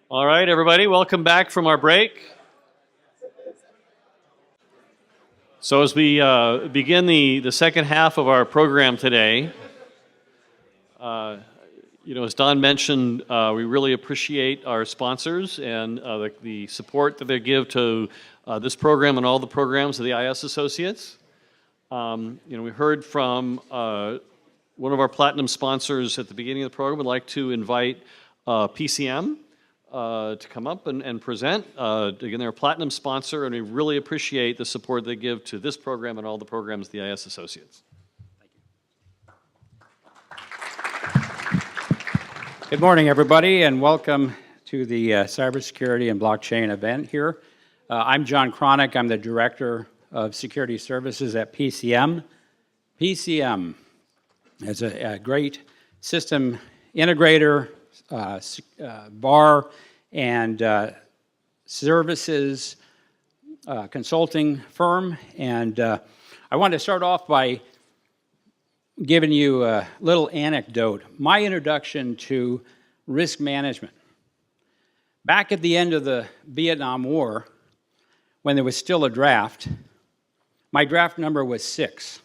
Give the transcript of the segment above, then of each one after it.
All right, everybody, welcome back from our break. So as we begin the second half of our program today, as Don mentioned, we really appreciate our sponsors and the support that they give to this program and all the programs of the IS Associates. We heard from one of our platinum sponsors at the beginning of the program. We'd like to invite PCM to come up and present. Again, they're a platinum sponsor, and we really appreciate the support they give to this program and all the programs of the IS Associates. Good morning, everybody, and welcome to the Cybersecurity and Blockchain event here. I'm John Cronick. I'm the Director of Security Services at PCM. PCM is a great system integrator, VAR, and services consulting firm. And I want to start off by giving you a little anecdote. My introduction to risk management. Back at the end of the Vietnam War, when there was still a draft, my draft number was 6.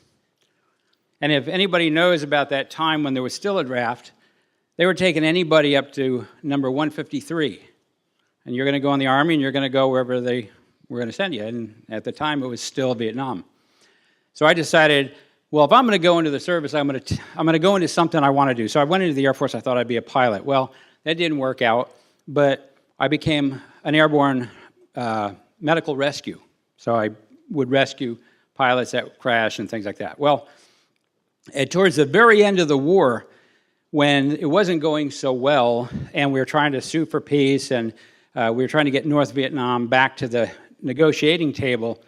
And if anybody knows about that time when there was still a draft, they were taking anybody up to number 153. And you're going to go in the Army, and you're going to go wherever they were going to send you. And at the time, it was still Vietnam. So I decided, well, if I'm going to go into the service, I'm going to go into something I want to do. So I went into the Air Force. I thought I'd be a pilot. Well, that didn't work out, but I became an airborne medical rescue. So I would rescue pilots that crash and things like that. Well, towards the very end of the war, when it wasn't going so well, and we were trying to sue for peace, and we were trying to get North Vietnam back to the negotiating table,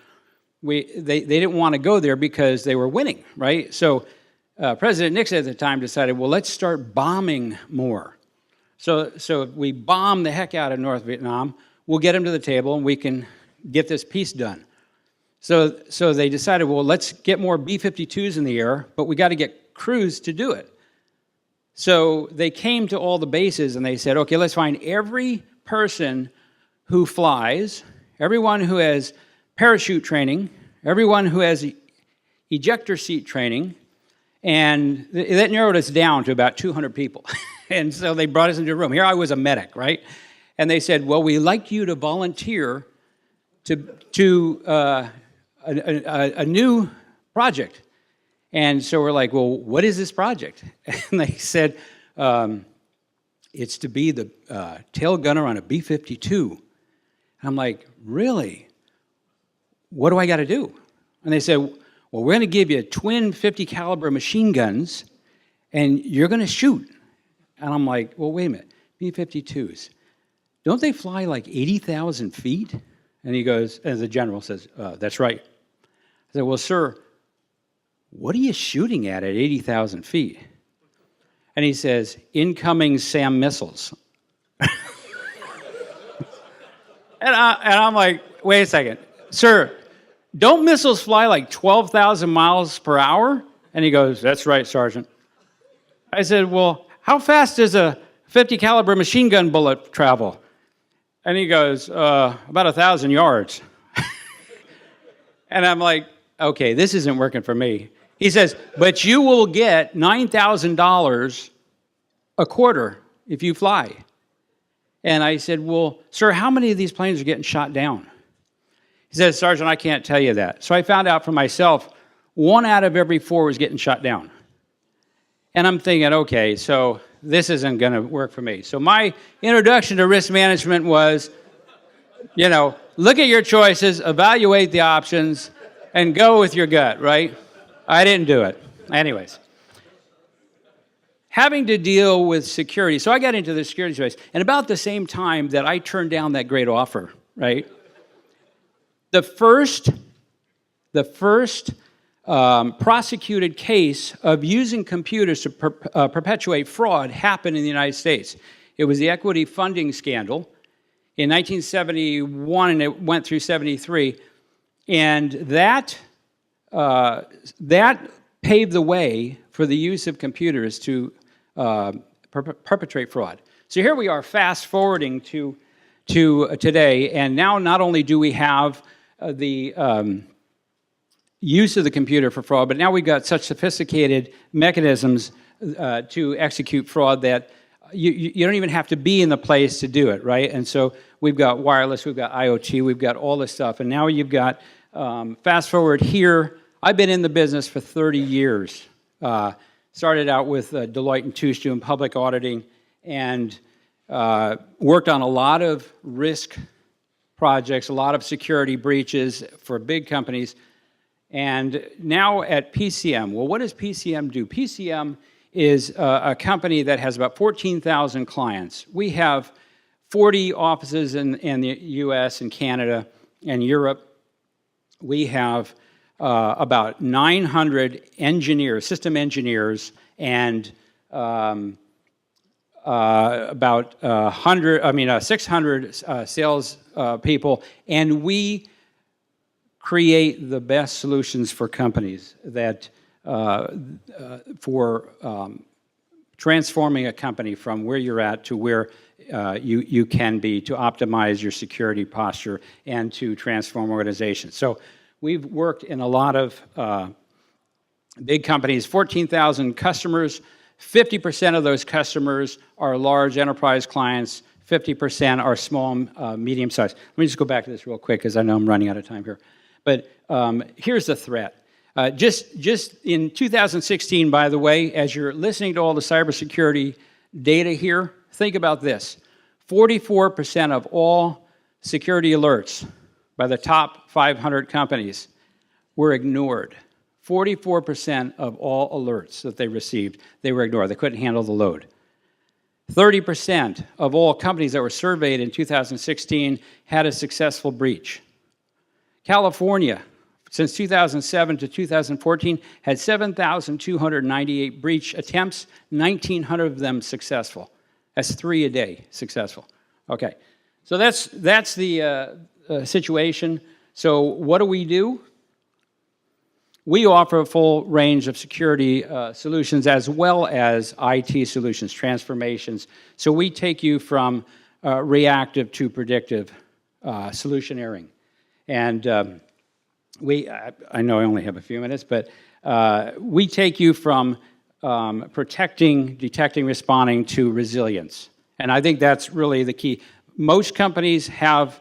they didn't want to go there because they were winning, right? So President Nixon at the time decided, well, let's start bombing more. So we bomb the heck out of North Vietnam, we'll get them to the table, and we can get this peace done. So they decided, well, let's get more B-52s in the air, but we got to get crews to do it. So they came to all the bases, and they said, okay, let's find every person who flies, everyone who has parachute training, everyone who has ejector seat training, and that narrowed us down to about 200 people. And so they brought us into a room. Here I was a medic, right? And they said, well, we'd like you to volunteer to a new project. And so we're like, well, what is this project? And they said, it's to be the tail gunner on a B-52. And I'm like, really? What do I got to do? And they said, well, we're going to give you twin 50 caliber machine guns, and you're going to shoot. And I'm like, well, wait a minute, B-52s, don't they fly like 80,000 feet? And he goes, and the general says, that's right. I said, well, sir, what are you shooting at 80,000 feet? And he says, incoming SAM missiles. and I'm like, wait a second, sir, don't missiles fly like 12,000 miles per hour? And he goes, that's right, Sergeant. I said, well, how fast does a 50 caliber machine gun bullet travel? And he goes, about 1,000 yards. And I'm like, okay, this isn't working for me. He says, but you will get $9,000 a quarter if you fly. And I said, well, sir, how many of these planes are getting shot down? He says, Sergeant, I can't tell you that. So I found out for myself, 1 out of every 4 was getting shot down. And I'm thinking, okay, so this isn't going to work for me. So my introduction to risk management was, look at your choices, evaluate the options, and go with your gut, right? I didn't do it. Anyways. Having to deal with security. So I got into the security space. And about the same time that I turned down that great offer, right? The first prosecuted case of using computers to perpetuate fraud happened in the United States. It was the equity funding scandal in 1971, and it went through 73. And that paved the way for the use of computers to perpetrate fraud. So here we are fast forwarding to today, and now not only do we have the use of the computer for fraud, but now we've got such sophisticated mechanisms to execute fraud that you don't even have to be in the place to do it, right? And so we've got wireless, we've got IoT, we've got all this stuff, and now you've got, fast forward here, I've been in the business for 30 years. Started out with Deloitte & Touche doing public auditing, and worked on a lot of risk projects, a lot of security breaches for big companies. And now at PCM, well, what does PCM do? PCM is a company that has about 14,000 clients. We have 40 offices in the US and Canada and Europe. We have about 900 engineers, system engineers, and about 600 sales people, and we create the best solutions for companies that for transforming a company from where you're at to where you can be, to optimize your security posture and to transform organizations. So we've worked in a lot of big companies, 14,000 customers. 50% of those customers are large enterprise clients, 50% are small, medium-sized. Let me just go back to this real quick because I know I'm running out of time here. But here's the threat. Just in 2016, by the way, as you're listening to all the cybersecurity data here, think about this. 44% of all security alerts by the top 500 companies were ignored. 44% of all alerts that they received, they were ignored. They couldn't handle the load. 30% of all companies that were surveyed in 2016 had a successful breach. California, since 2007 to 2014, had 7,298 breach attempts, 1,900 of them successful. That's 3 a day successful. Okay, so that's the situation. So what do? We offer a full range of security solutions as well as IT solutions, transformations. So we take you from reactive to predictive solutioneering. And I know I only have a few minutes, but we take you from protecting, detecting, responding to resilience. And I think that's really the key. Most companies have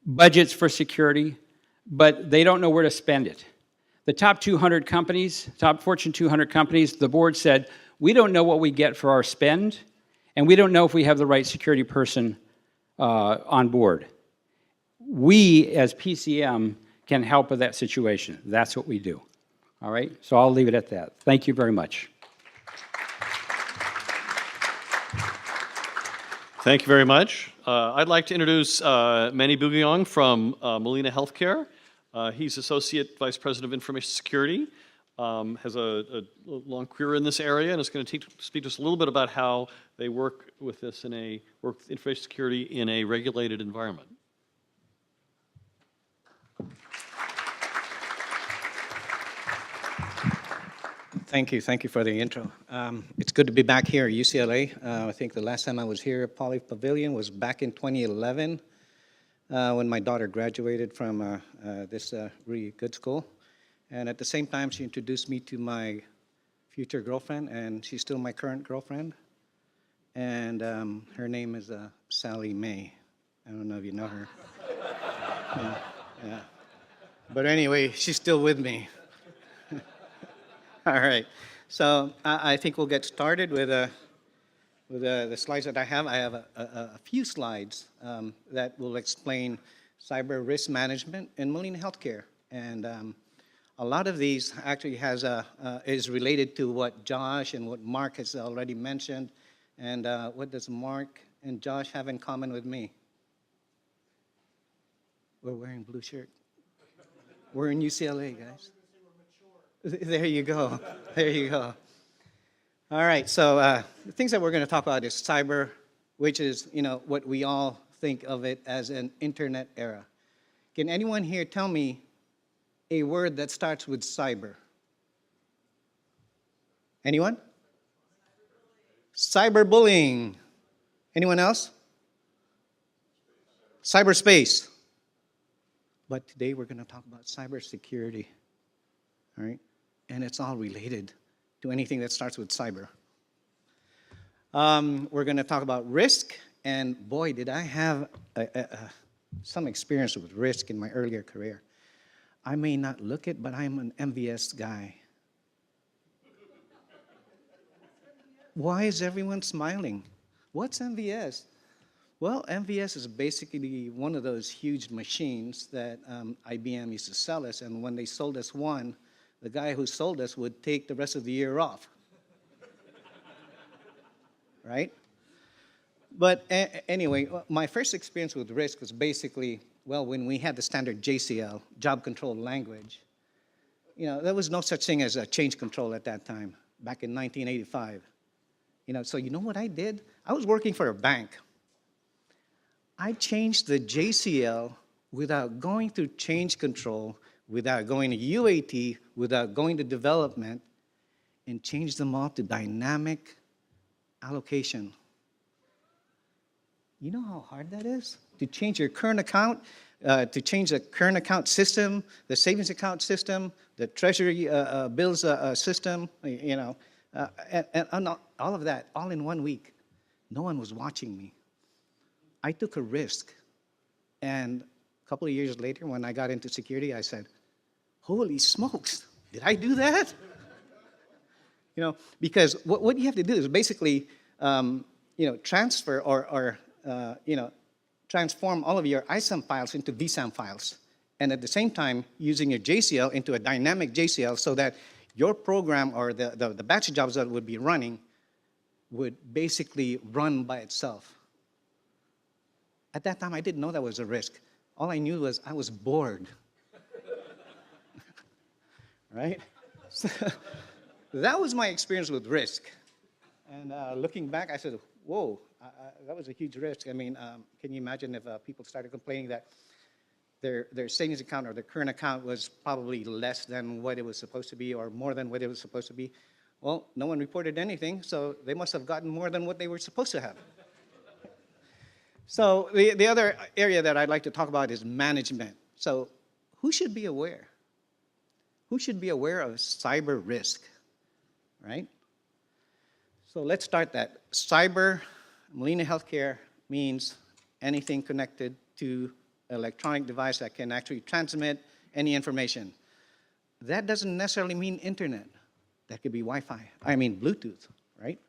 budgets for security, but they don't know where to spend it. The top 200 companies, top Fortune 200 companies, the board said, we don't know what we get for our spend, and we don't know if we have the right security person on board. We, as PCM, can help with that situation. That's what we do. All right? So I'll leave it at that. Thank you very much. Thank you very much. I'd like to introduce Manny Bugayong from Molina Healthcare. He's Associate Vice President of Information Security, has a long career in this area, and is going to speak to us a little bit about how they work with this work with information security in a regulated environment. Thank you for the intro. It's good to be back here at UCLA. I think the last time I was here at Poly Pavilion was back in 2011 when my daughter graduated from this really good school. And at the same time, she introduced me to my future girlfriend, and she's still my current girlfriend. And her name is Sally Mae. I don't know if you know her. Yeah. But anyway, she's still with me. All right, so I think we'll get started with the slides that I have. I have a few slides that will explain cyber risk management in Molina Healthcare. And a lot of these actually is related to what Josh and what Mark has already mentioned. And what does Mark and Josh have in common with me? We're wearing blue shirt. We're in UCLA, guys. There you go. There you go. All right. So the things that we're going to talk about is cyber, which is what we all think of it as an internet era. Can anyone here tell me a word that starts with cyber? Anyone? Cyberbullying. Anyone else? Cyberspace. But today we're going to talk about cybersecurity, all right? And it's all related to anything that starts with cyber. We're going to talk about risk, and boy, did I have some experience with risk in my earlier career. I may not look it, but I'm an MVS guy. Why is everyone smiling? What's MVS? Well, MVS is basically one of those huge machines that IBM used to sell us, and when they sold us one, the guy who sold us would take the rest of the year off. Right? But anyway, my first experience with risk was basically, well, when we had the standard JCL, Job Control Language. You know, there was no such thing as a change control at that time, back in 1985. You know, so you know what I did? I was working for a bank. I changed the JCL without going through change control, without going to UAT, without going to development, and changed them all to dynamic allocation. You know how hard that is? To change your current account, to change the current account system, the savings account system, the treasury bills system, you know, and all of that, all in 1 week. No one was watching me. I took a risk. And a couple of years later, when I got into security, I said, holy smokes, did I do that? You know, because what you have to do is basically, you know, transfer or you know, transform all of your ISAM files into VSAM files. And at the same time, using your JCL into a dynamic JCL so that your program or the batch jobs that would be running would basically run by itself. At that time, I didn't know that was a risk. All I knew was I was bored. Right? So, that was my experience with risk. And looking back, I said, whoa, that was a huge risk. I mean, can you imagine if people started complaining that their savings account or their current account was probably less than what it was supposed to be or more than what it was supposed to be? Well, no one reported anything, so they must have gotten more than what they were supposed to have. So the other area that I'd like to talk about is management. So who should be aware? Who should be aware of cyber risk, right? So let's start that. Cyber, Molina Healthcare means anything connected to an electronic device that can actually transmit any information. That doesn't necessarily mean internet. That could be Wi-Fi, I mean Bluetooth, right?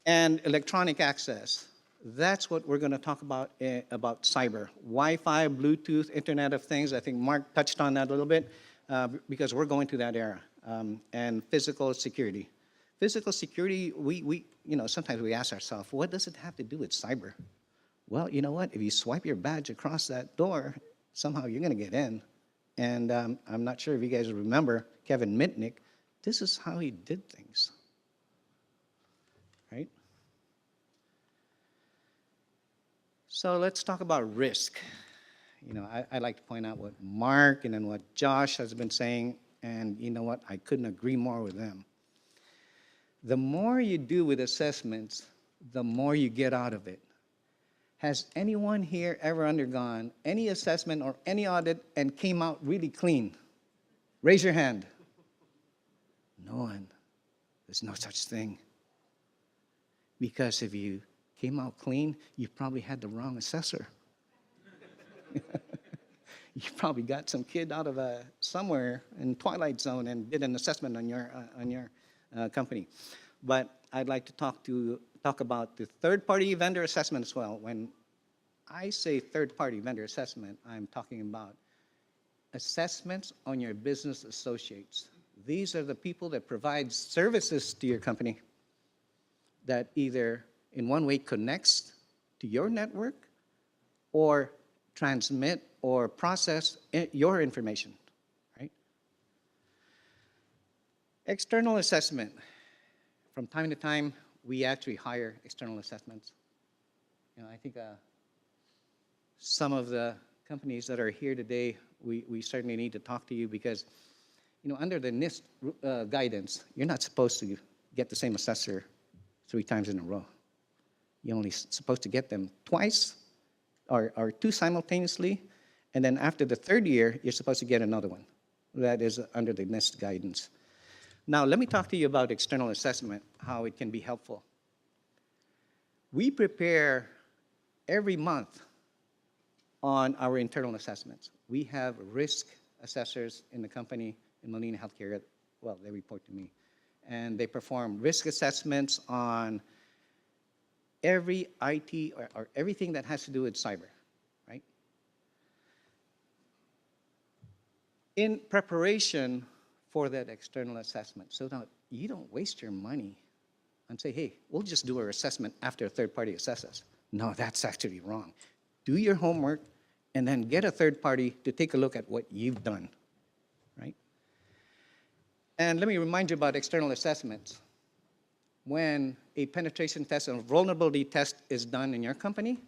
And electronic access. That's what we're going to talk about cyber. Wi-Fi, Bluetooth, Internet of Things. I think Mark touched on that a little bit because we're going to that era. And physical security. Physical security, we you know, sometimes we ask ourselves, what does it have to do with cyber? Well, you know what? If you swipe your badge across that door, somehow you're going to get in. And I'm not sure if you guys remember Kevin Mitnick. This is how he did things, right? So let's talk about risk. You know, I like to point out what Mark and then what Josh has been saying, and you know what? I couldn't agree more with them. The more you do with assessments, the more you get out of it. Has anyone here ever undergone any assessment or any audit and came out really clean? Raise your hand. No one. There's no such thing. Because if you came out clean, you probably had the wrong assessor. You probably got some kid out of somewhere in Twilight Zone and did an assessment on your company. But I'd like to talk about the third-party vendor assessment as well. When I say third-party vendor assessment, I'm talking about assessments on your business associates. These are the people that provide services to your company that either in one way connects to your network or transmit or process your information, right? External assessment. From time to time, we actually hire external assessments. You know, I think some of the companies that are here today, we certainly need to talk to you because, you know, under the NIST guidance, you're not supposed to get the same assessor 3 times in a row. You're only supposed to get them twice or 2 simultaneously, and then after the 3rd year, you're supposed to get another one. That is under the NIST guidance. Now, let me talk to you about external assessment, how it can be helpful. We prepare every month on our internal assessments. We have risk assessors in the company in Molina Healthcare. Well, they report to me. And they perform risk assessments on every IT or everything that has to do with cyber, right? In preparation for that external assessment, so that you don't waste your money and say, hey, we'll just do our assessment after a third party assesses. No, that's actually wrong. Do your homework and then get a third party to take a look at what you've done, right? And let me remind you about external assessments. When a penetration test and vulnerability test is done in your company,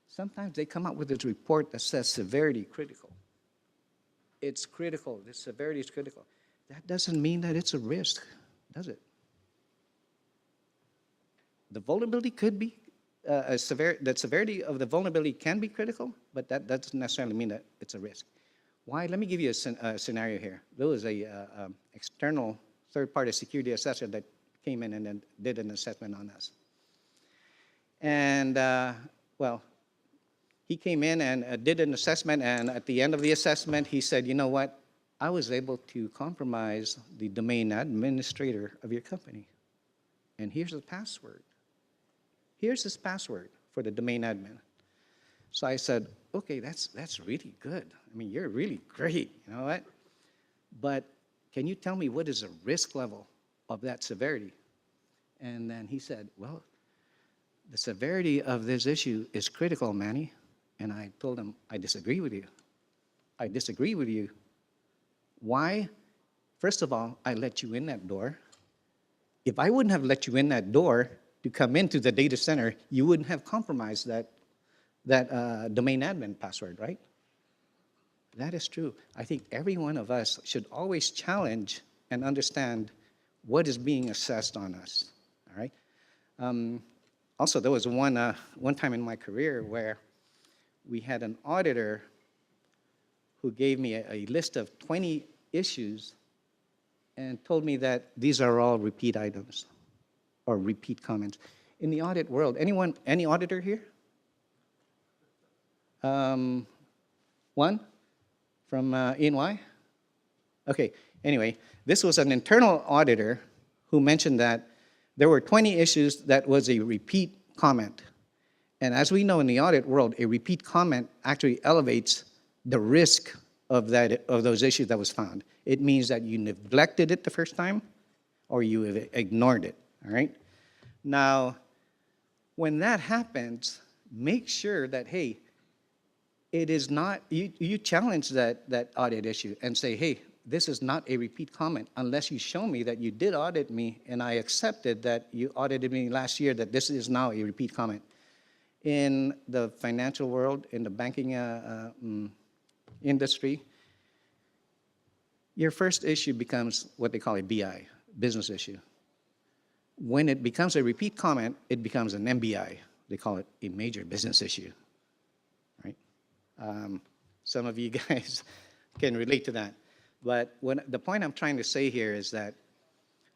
sometimes they come out with this report that says severity critical. It's critical, the severity is critical. That doesn't mean that it's a risk, does it? The vulnerability could be, the severity of the vulnerability can be critical, but that doesn't necessarily mean that it's a risk. Why? Let me give you a scenario here. There was a external third-party security assessor that came in and then did an assessment on us. And, well, he came in and did an assessment, and at the end of the assessment, he said, you know what? I was able to compromise the domain administrator of your company. And here's the password. Here's his password for the domain admin. So I said, okay, that's really good. I mean, you're really great, you know what? But can you tell me what is the risk level of that severity? And then he said, well, the severity of this issue is critical, Manny. And I told him, I disagree with you. I disagree with you. Why? First of all, I let you in that door. If I wouldn't have let you in that door to come into the data center, you wouldn't have compromised that domain admin password, right? That is true. I think every one of us should always challenge and understand what is being assessed on us, all right? Also, there was one time in my career where we had an auditor who gave me a list of 20 issues and told me that these are all repeat items or repeat comments. In the audit world, any auditor here? One from E&Y? Okay, anyway, this was an internal auditor who mentioned that there were 20 issues that was a repeat comment. And as we know in the audit world, a repeat comment actually elevates the risk of those issues that was found. It means that you neglected it the first time or you ignored it, all right? Now, when that happens, make sure that, hey, it is not, you challenge that audit issue and say, hey, this is not a repeat comment unless you show me that you did audit me and I accepted that you audited me last year, that this is now a repeat comment. In the financial world, in the banking industry, your first issue becomes what they call a BI, business issue. When it becomes a repeat comment, it becomes an MBI. They call it a major business issue, right? Some of you guys can relate to that. But the point I'm trying to say here is that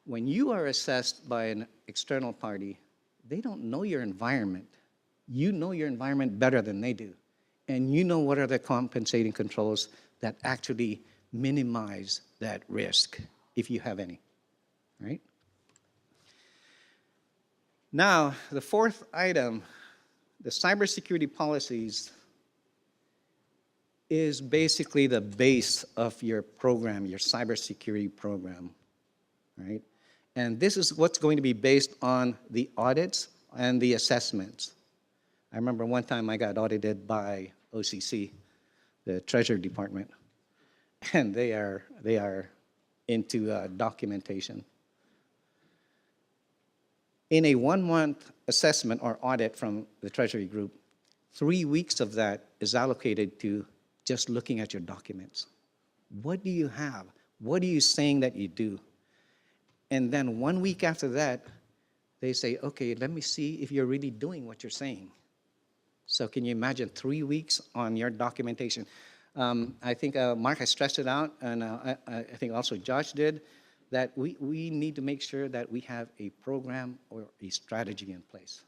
when you are assessed by an external party, they don't know your environment. You know your environment better than they do. And you know what are the compensating controls that actually minimize that risk, if you have any, right? Now, the fourth item, the cybersecurity policies, is basically the base of your program, your cybersecurity program, right? And this is what's going to be based on the audits and the assessments. I remember one time I got audited by OCC, the Treasury Department, and they are into documentation. In a 1-month assessment or audit from the Treasury Group, 3 weeks of that is allocated to just looking at your documents. What do you have? What are you saying that you do? And then 1 week after that, they say, okay, let me see if you're really doing what you're saying. So can you imagine 3 weeks on your documentation? I think Mark has stressed it out, and I think also Josh did, that we need to make sure that we have a program or a strategy in place.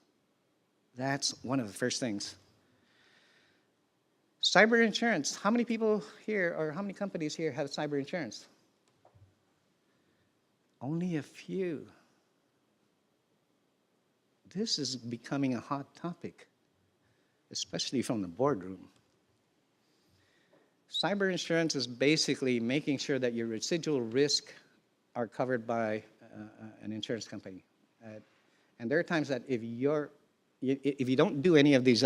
That's one of the first things. Cyber insurance. How many people here or how many companies here have cyber insurance? Only a few. This is becoming a hot topic, especially from the boardroom. Cyber insurance is basically making sure that your residual risk are covered by an insurance company. And there are times that if you don't do any of these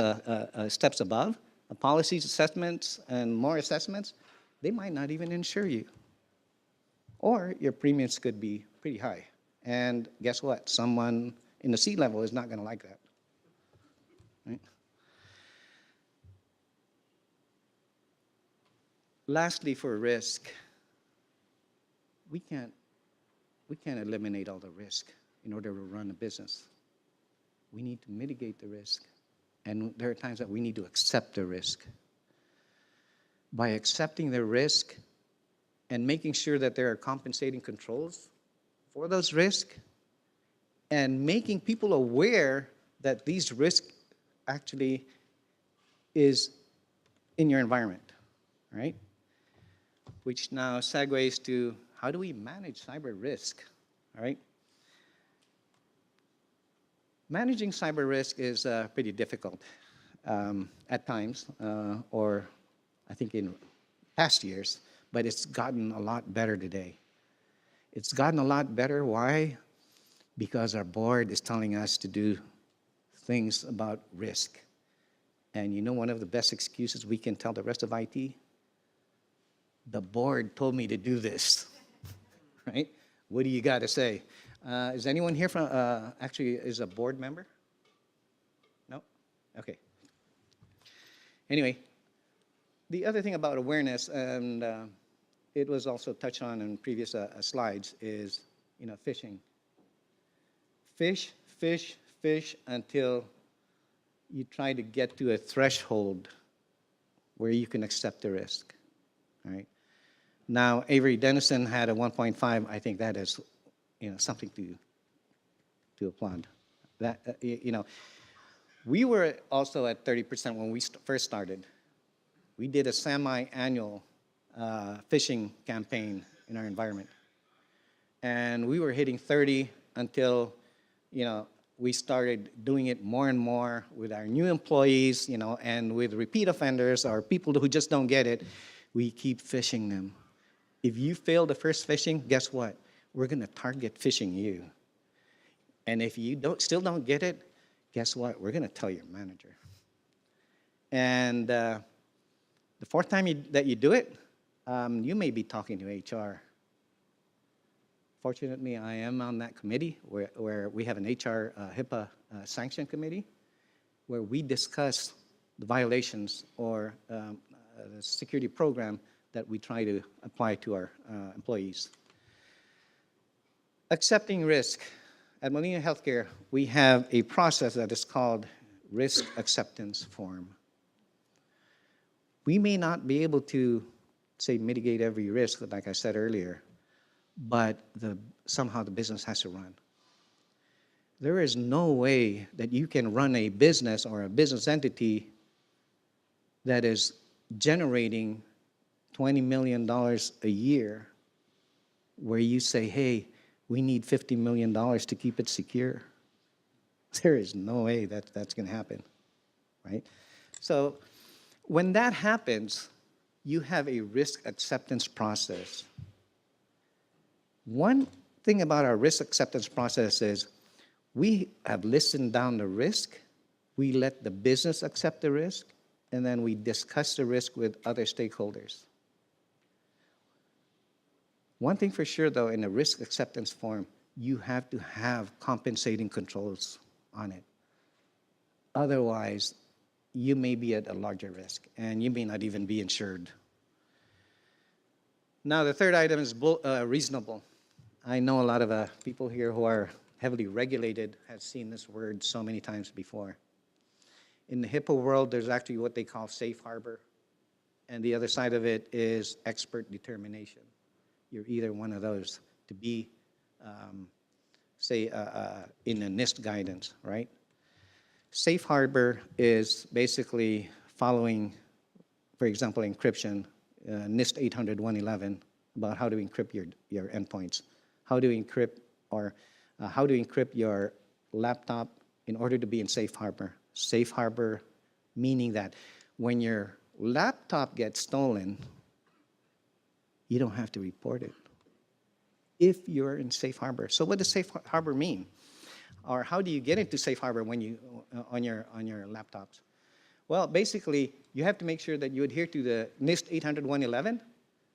steps above, policies, assessments, and more assessments, they might not even insure you. Or your premiums could be pretty high. And guess what? Someone in the C-level is not going to like that. Right? Lastly, for risk, we can't eliminate all the risk in order to run a business. We need to mitigate the risk. And there are times that we need to accept the risk. By accepting the risk and making sure that there are compensating controls for those risks, and making people aware that these risks actually is in your environment, right? Which now segues to how do we manage cyber risk, all right? Managing cyber risk is pretty difficult at times, or I think in past years, but it's gotten a lot better today. It's gotten a lot better. Why? Because our board is telling us to do things about risk. And you know one of the best excuses we can tell the rest of IT? The board told me to do this, right? What do you got to say? Is anyone here from, actually, is a board member? No? Okay. Anyway, the other thing about awareness, and it was also touched on in previous slides, is, phishing. Fish, fish, fish until you try to get to a threshold where you can accept the risk, all right? Now, Avery Dennison had a 1.5. I think that is, something to applaud. That, we were also at 30% when we first started. We did a semi-annual phishing campaign in our environment. And we were hitting 30 until, we started doing it more and more with our new employees, and with repeat offenders or people who just don't get it. We keep phishing them. If you fail the first phishing, guess what? We're going to target phishing you. And if you still don't get it, guess what? We're going to tell your manager. And the fourth time that you do it, you may be talking to HR. Fortunately, I am on that committee where we have an HR HIPAA sanction committee where we discuss the violations or the security program that we try to apply to our employees. Accepting risk. At Molina Healthcare, we have a process that is called risk acceptance form. We may not be able to, say, mitigate every risk, like I said earlier, but somehow the business has to run. There is no way that you can run a business or a business entity that is generating $20 million a year where you say, hey, we need $50 million to keep it secure. There is no way that's going to happen, right? So when that happens, you have a risk acceptance process. One thing about our risk acceptance process is we have listened down the risk, we let the business accept the risk, and then we discuss the risk with other stakeholders. One thing for sure, though, in a risk acceptance form, you have to have compensating controls on it. Otherwise, you may be at a larger risk, and you may not even be insured. Now, the third item is reasonable. I know a lot of people here who are heavily regulated has seen this word so many times before. In the HIPAA world, there's actually what they call safe harbor, and the other side of it is expert determination. You're either one of those to be, say, in a NIST guidance, right? Safe harbor is basically following, for example, encryption, NIST 800-111, about how to encrypt your endpoints, how to encrypt how to encrypt your laptop in order to be in safe harbor. Safe harbor meaning that when your laptop gets stolen, you don't have to report it if you're in safe harbor. So what does safe harbor mean? Or how do you get into safe harbor when you on your laptops? Well, basically, you have to make sure that you adhere to the NIST 800-111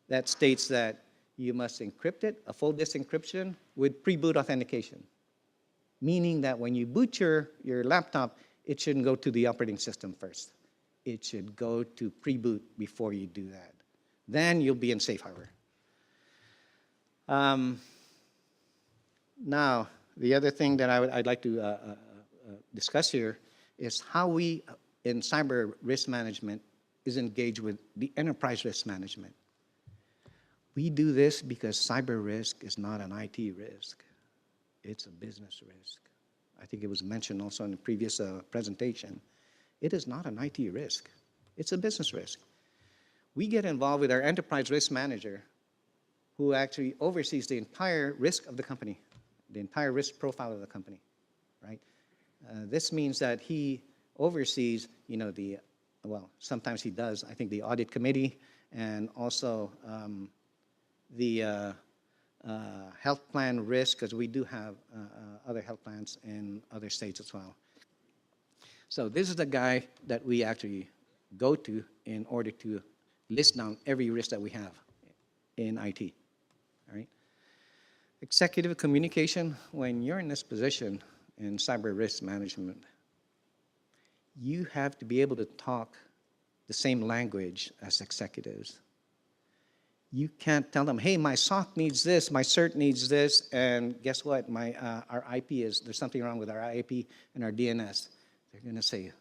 that states that you must encrypt it, a full disk encryption with pre-boot authentication, meaning that when you boot your laptop, it shouldn't go to the operating system first. It should go to pre-boot before you do that. Then you'll be in safe harbor. Now, the other thing that I'd like to discuss here is how we, in cyber risk management, is engaged with the enterprise risk management. We do this because cyber risk is not an IT risk. It's a business risk. I think it was mentioned also in the previous presentation. It is not an IT risk. It's a business risk. We get involved with our enterprise risk manager, who actually oversees the entire risk of the company, the entire risk profile of the company, right? This means that he oversees, well, sometimes he does, I think, the audit committee and also the health plan risk, because we do have other health plans in other states as well. So this is the guy that we actually go to in order to list down every risk that we have in IT, all right? Executive communication, when you're in this position in cyber risk management, you have to be able to talk the same language as executives. You can't tell them, hey, my SOC needs this, my CERT needs this, and guess what? Our IP there's something wrong with our IP and our DNS. They're going to say,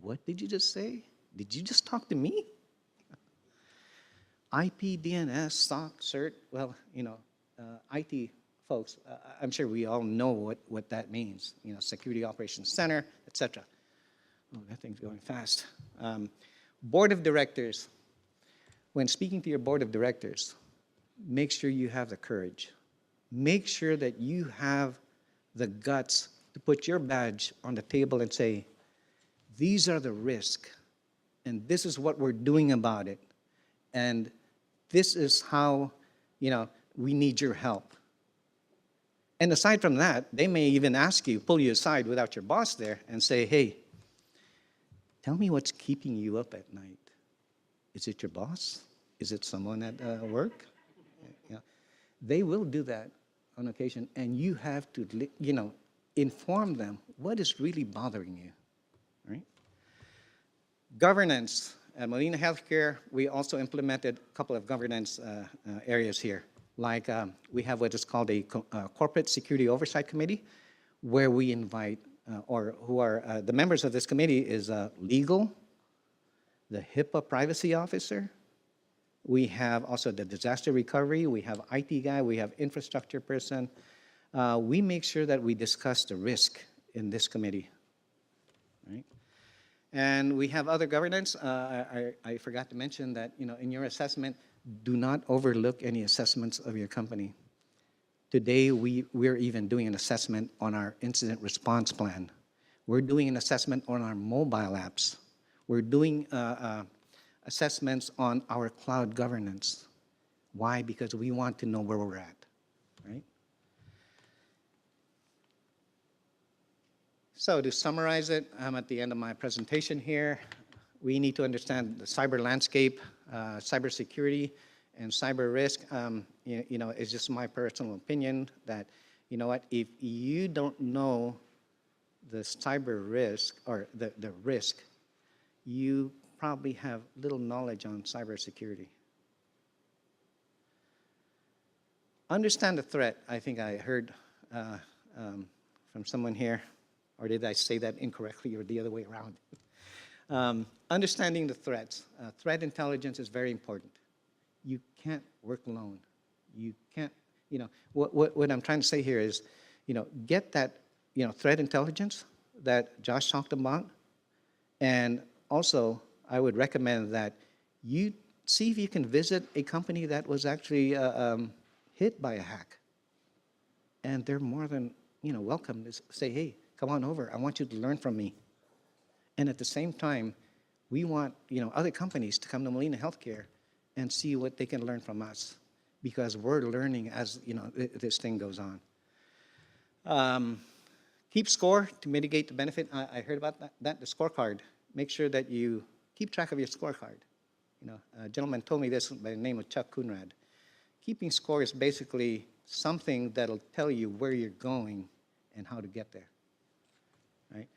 what did you just say? Did you just talk to me? IP, DNS, SOC, CERT, well, IT folks, I'm sure we all know what that means. Security Operations Center, etc. Oh, that thing's going fast. Board of directors. When speaking to your board of directors, make sure you have the courage. Make sure that you have the guts to put your badge on the table and say, these are the risks, and this is what we're doing about it, and this is how, we need your help. And aside from that, they may even ask you, pull you aside without your boss there and say, hey, tell me what's keeping you up at night. Is it your boss? Is it someone at work? They will do that on occasion, and you have to, inform them what is really bothering you, right? Governance. At Molina Healthcare, we also implemented a couple of governance areas here. Like we have what is called a Corporate Security Oversight Committee, where we invite, or who are, the members of this committee is legal, the HIPAA privacy officer. We have also the disaster recovery. We have IT guy. We have infrastructure person. We make sure that we discuss the risk in this committee, right? And we have other governance. I forgot to mention that, in your assessment, do not overlook any assessments of your company. Today, we're even doing an assessment on our incident response plan. We're doing an assessment on our mobile apps. We're doing assessments on our cloud governance. Why? Because we want to know where we're at, right? So to summarize it, I'm at the end of my presentation here. We need to understand the cyber landscape, cybersecurity, and cyber risk. It's just my personal opinion that, if you don't know the cyber risk or the risk, you probably have little knowledge on cybersecurity. Understand the threat. I think I heard from someone here, or did I say that incorrectly or the other way around? Understanding the threats. Threat intelligence is very important. You can't work alone. You can't, what I'm trying to say here is, get that, threat intelligence that Josh talked about. And also, I would recommend that you see if you can visit a company that was actually hit by a hack. And they're more than, welcome to say, hey, come on over. I want you to learn from me. And at the same time, we want, other companies to come to Molina Healthcare and see what they can learn from us, because we're learning as, this thing goes on. Keep score to mitigate the benefit. I heard about that, the scorecard. Make sure that you keep track of your scorecard. A gentleman told me this by the name of Chuck Coonrad. Keeping score is basically something that'll tell you where you're going and how to get there, right?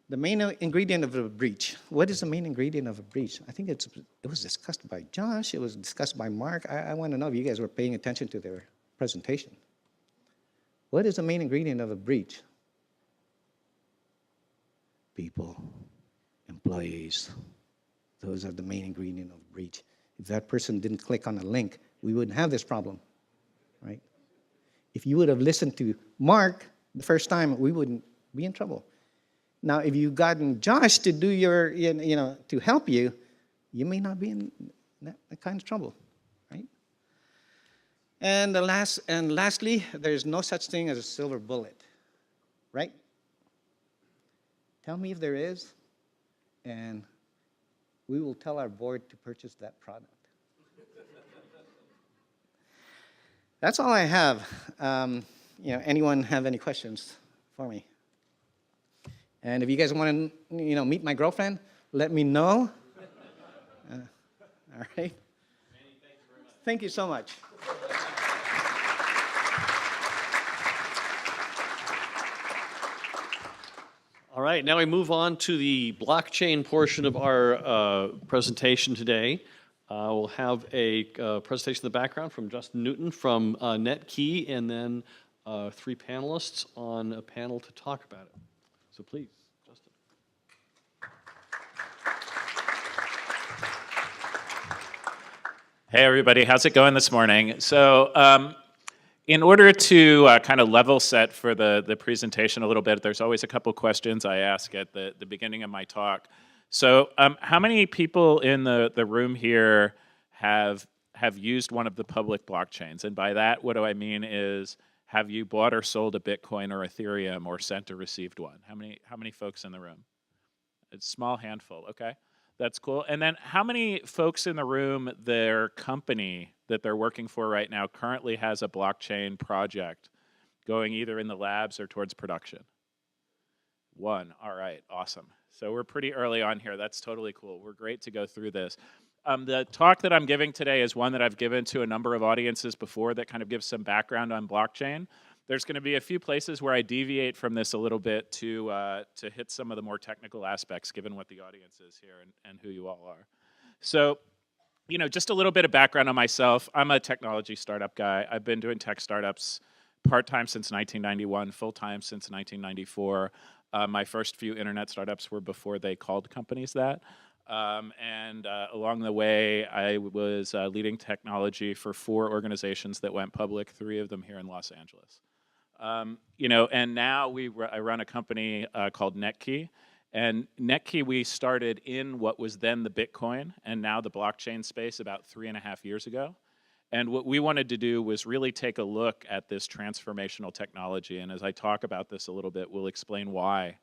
The main ingredient of a breach. What is the main ingredient of a breach? I think it was discussed by Josh. It was discussed by Mark. I want to know if you guys were paying attention to their presentation. What is the main ingredient of a breach? People, employees. Those are the main ingredient of a breach. If that person didn't click on a link, we wouldn't have this problem, right? If you would have listened to Mark the first time, we wouldn't be in trouble. Now, if you've gotten Josh to do your, to help you, you may not be in that kind of trouble, right? And lastly, there's no such thing as a silver bullet, right? Tell me if there is, and we will tell our board to purchase that product. That's all I have. Anyone have any questions for me? And if you guys want to, meet my girlfriend, let me know. All right. Manny, thank you very much. Thank you so much. All right, now we move on to the blockchain portion of our presentation today. We'll have a presentation in the background from Justin Newton from Netki, and then 3 panelists on a panel to talk about it. So please, Justin. Hey everybody, how's it going this morning? So in order to kind of level set for the presentation a little bit, there's always a couple questions I ask at the beginning of my talk. So how many people in the room here have used one of the public blockchains? And by that, what do I mean is, have you bought or sold a Bitcoin or Ethereum or sent or received one? How many folks in the room? It's a small handful, okay. That's cool. And then how many folks in the room, their company that they're working for right now currently has a blockchain project going either in the labs or towards production? 1, all right, awesome. So we're pretty early on here. That's totally cool. We're great to go through this. The talk that I'm giving today is one that I've given to a number of audiences before that kind of gives some background on blockchain. There's going to be a few places where I deviate from this a little bit to hit some of the more technical aspects, given what the audience is here and who you all are. So, just a little bit of background on myself. I'm a technology startup guy. I've been doing tech startups part-time since 1991, full-time since 1994. My first few internet startups were before they called companies that. And along the way, I was leading technology for 4 organizations that went public, 3 of them here in Los Angeles. And now I run a company called Netki. And Netki, we started in what was then the Bitcoin and now the blockchain space about 3.5 years ago. And what we wanted to do was really take a look at this transformational technology. And as I talk about this a little bit, we'll explain why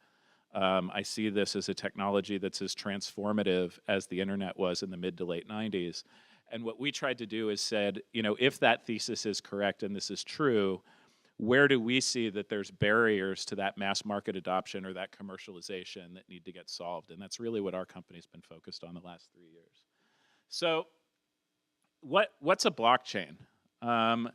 I see this as a technology that's as transformative as the internet was in the mid to late 90s. And what we tried to do is said, if that thesis is correct and this is true, where do we see that there's barriers to that mass market adoption or that commercialization that need to get solved? And that's really what our company's been focused on the last 3 years. So what's a blockchain? A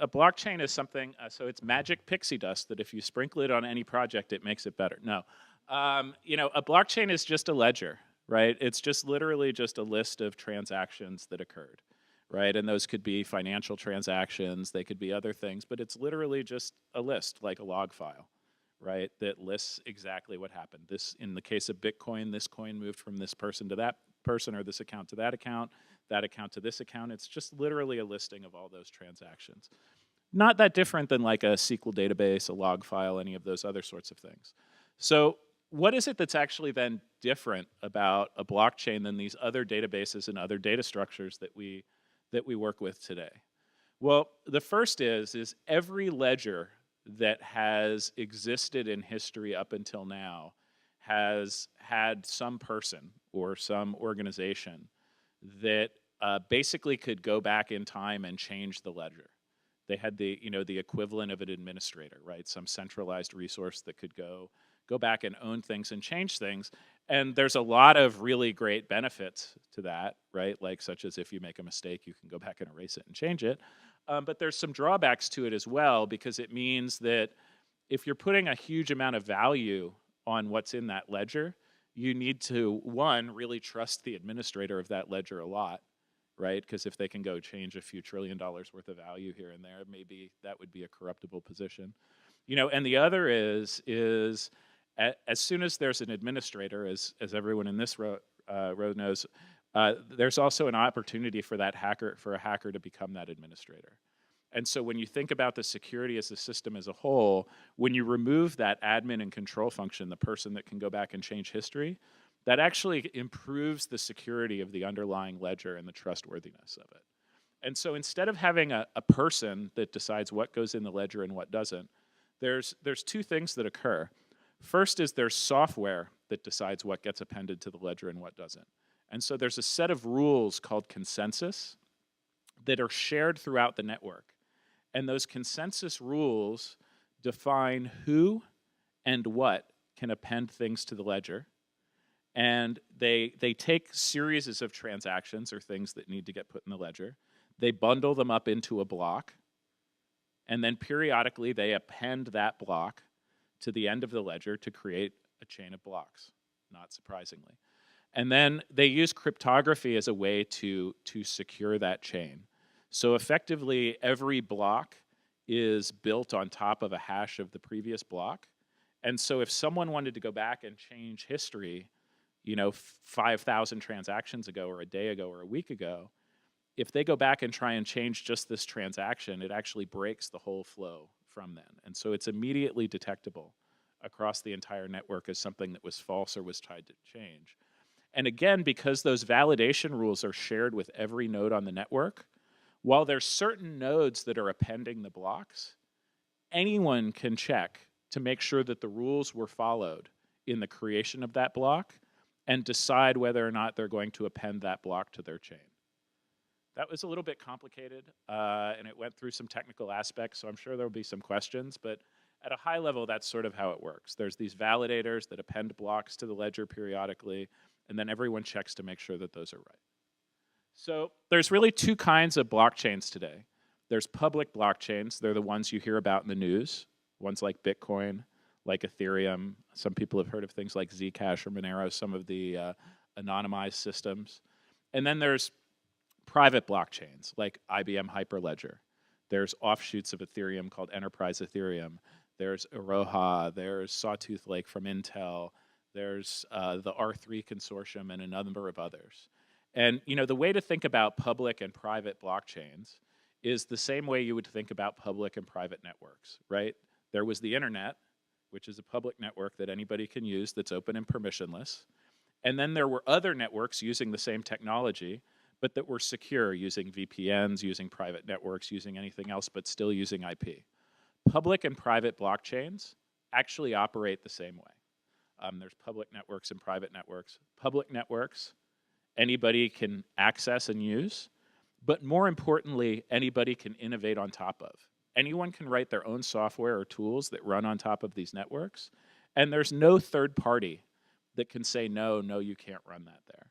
blockchain is something, so it's magic pixie dust that if you sprinkle it on any project, it makes it better. No. A blockchain is just a ledger, right? It's just literally just a list of transactions that occurred, right? And those could be financial transactions, they could be other things, but it's literally just a list, like a log file, right? That lists exactly what happened. This, in the case of Bitcoin, this coin moved from this person to that person, or this account to that account to this account. It's just literally a listing of all those transactions. Not that different than like a SQL database, a log file, any of those other sorts of things. So what is it that's actually then different about a blockchain than these other databases and other data structures that we work with today? Well, the first is every ledger that has existed in history up until now has had some person or some organization that basically could go back in time and change the ledger. They had the equivalent of an administrator, right? Some centralized resource that could go back and own things and change things. And there's a lot of really great benefits to that, right? Like such as if you make a mistake, you can go back and erase it and change it. But there's some drawbacks to it as well, because it means that if you're putting a huge amount of value on what's in that ledger, you need to, one, really trust the administrator of that ledger a lot, right? Because if they can go change a few $1 trillion worth of value here and there, maybe that would be a corruptible position. And the other is as soon as there's an administrator, as everyone in this row knows, there's also an opportunity for a hacker to become that administrator. And so when you think about the security as a system as a whole, when you remove that admin and control function, the person that can go back and change history, that actually improves the security of the underlying ledger and the trustworthiness of it. And so instead of having a person that decides what goes in the ledger and what doesn't, there's two things that occur. First is there's software that decides what gets appended to the ledger and what doesn't. And so there's a set of rules called consensus that are shared throughout the network. And those consensus rules define who and what can append things to the ledger. And they take series of transactions or things that need to get put in the ledger. They bundle them up into a block. And then periodically they append that block to the end of the ledger to create a chain of blocks, not surprisingly. And then they use cryptography as a way to secure that chain. So effectively, every block is built on top of a hash of the previous block. And so if someone wanted to go back and change history, 5,000 transactions ago or a day ago or a week ago, if they go back and try and change just this transaction, it actually breaks the whole flow from then. And so it's immediately detectable across the entire network as something that was false or was tried to change. And again, because those validation rules are shared with every node on the network, while there's certain nodes that are appending the blocks, anyone can check to make sure that the rules were followed in the creation of that block and decide whether or not they're going to append that block to their chain. That was a little bit complicated, and it went through some technical aspects, so I'm sure there'll be some questions, but at a high level, that's sort of how it works. There's these validators that append blocks to the ledger periodically, and then everyone checks to make sure that those are right. So there's really two kinds of blockchains today. There's public blockchains. They're the ones you hear about in the news, ones like Bitcoin, like Ethereum. Some people have heard of things like Zcash or Monero, some of the anonymized systems. And then there's private blockchains like IBM Hyperledger. There's offshoots of Ethereum called Enterprise Ethereum. There's Iroha. There's Sawtooth Lake from Intel. There's the R3 Consortium and a number of others. And the way to think about public and private blockchains is the same way you would think about public and private networks, right? There was the internet, which is a public network that anybody can use that's open and permissionless. And then there were other networks using the same technology, but that were secure, using VPNs, using private networks, using anything else, but still using IP. Public and private blockchains actually operate the same way. There's public networks and private networks. Public networks, anybody can access and use, but more importantly, anybody can innovate on top of. Anyone can write their own software or tools that run on top of these networks, and there's no third party that can say, no, you can't run that there.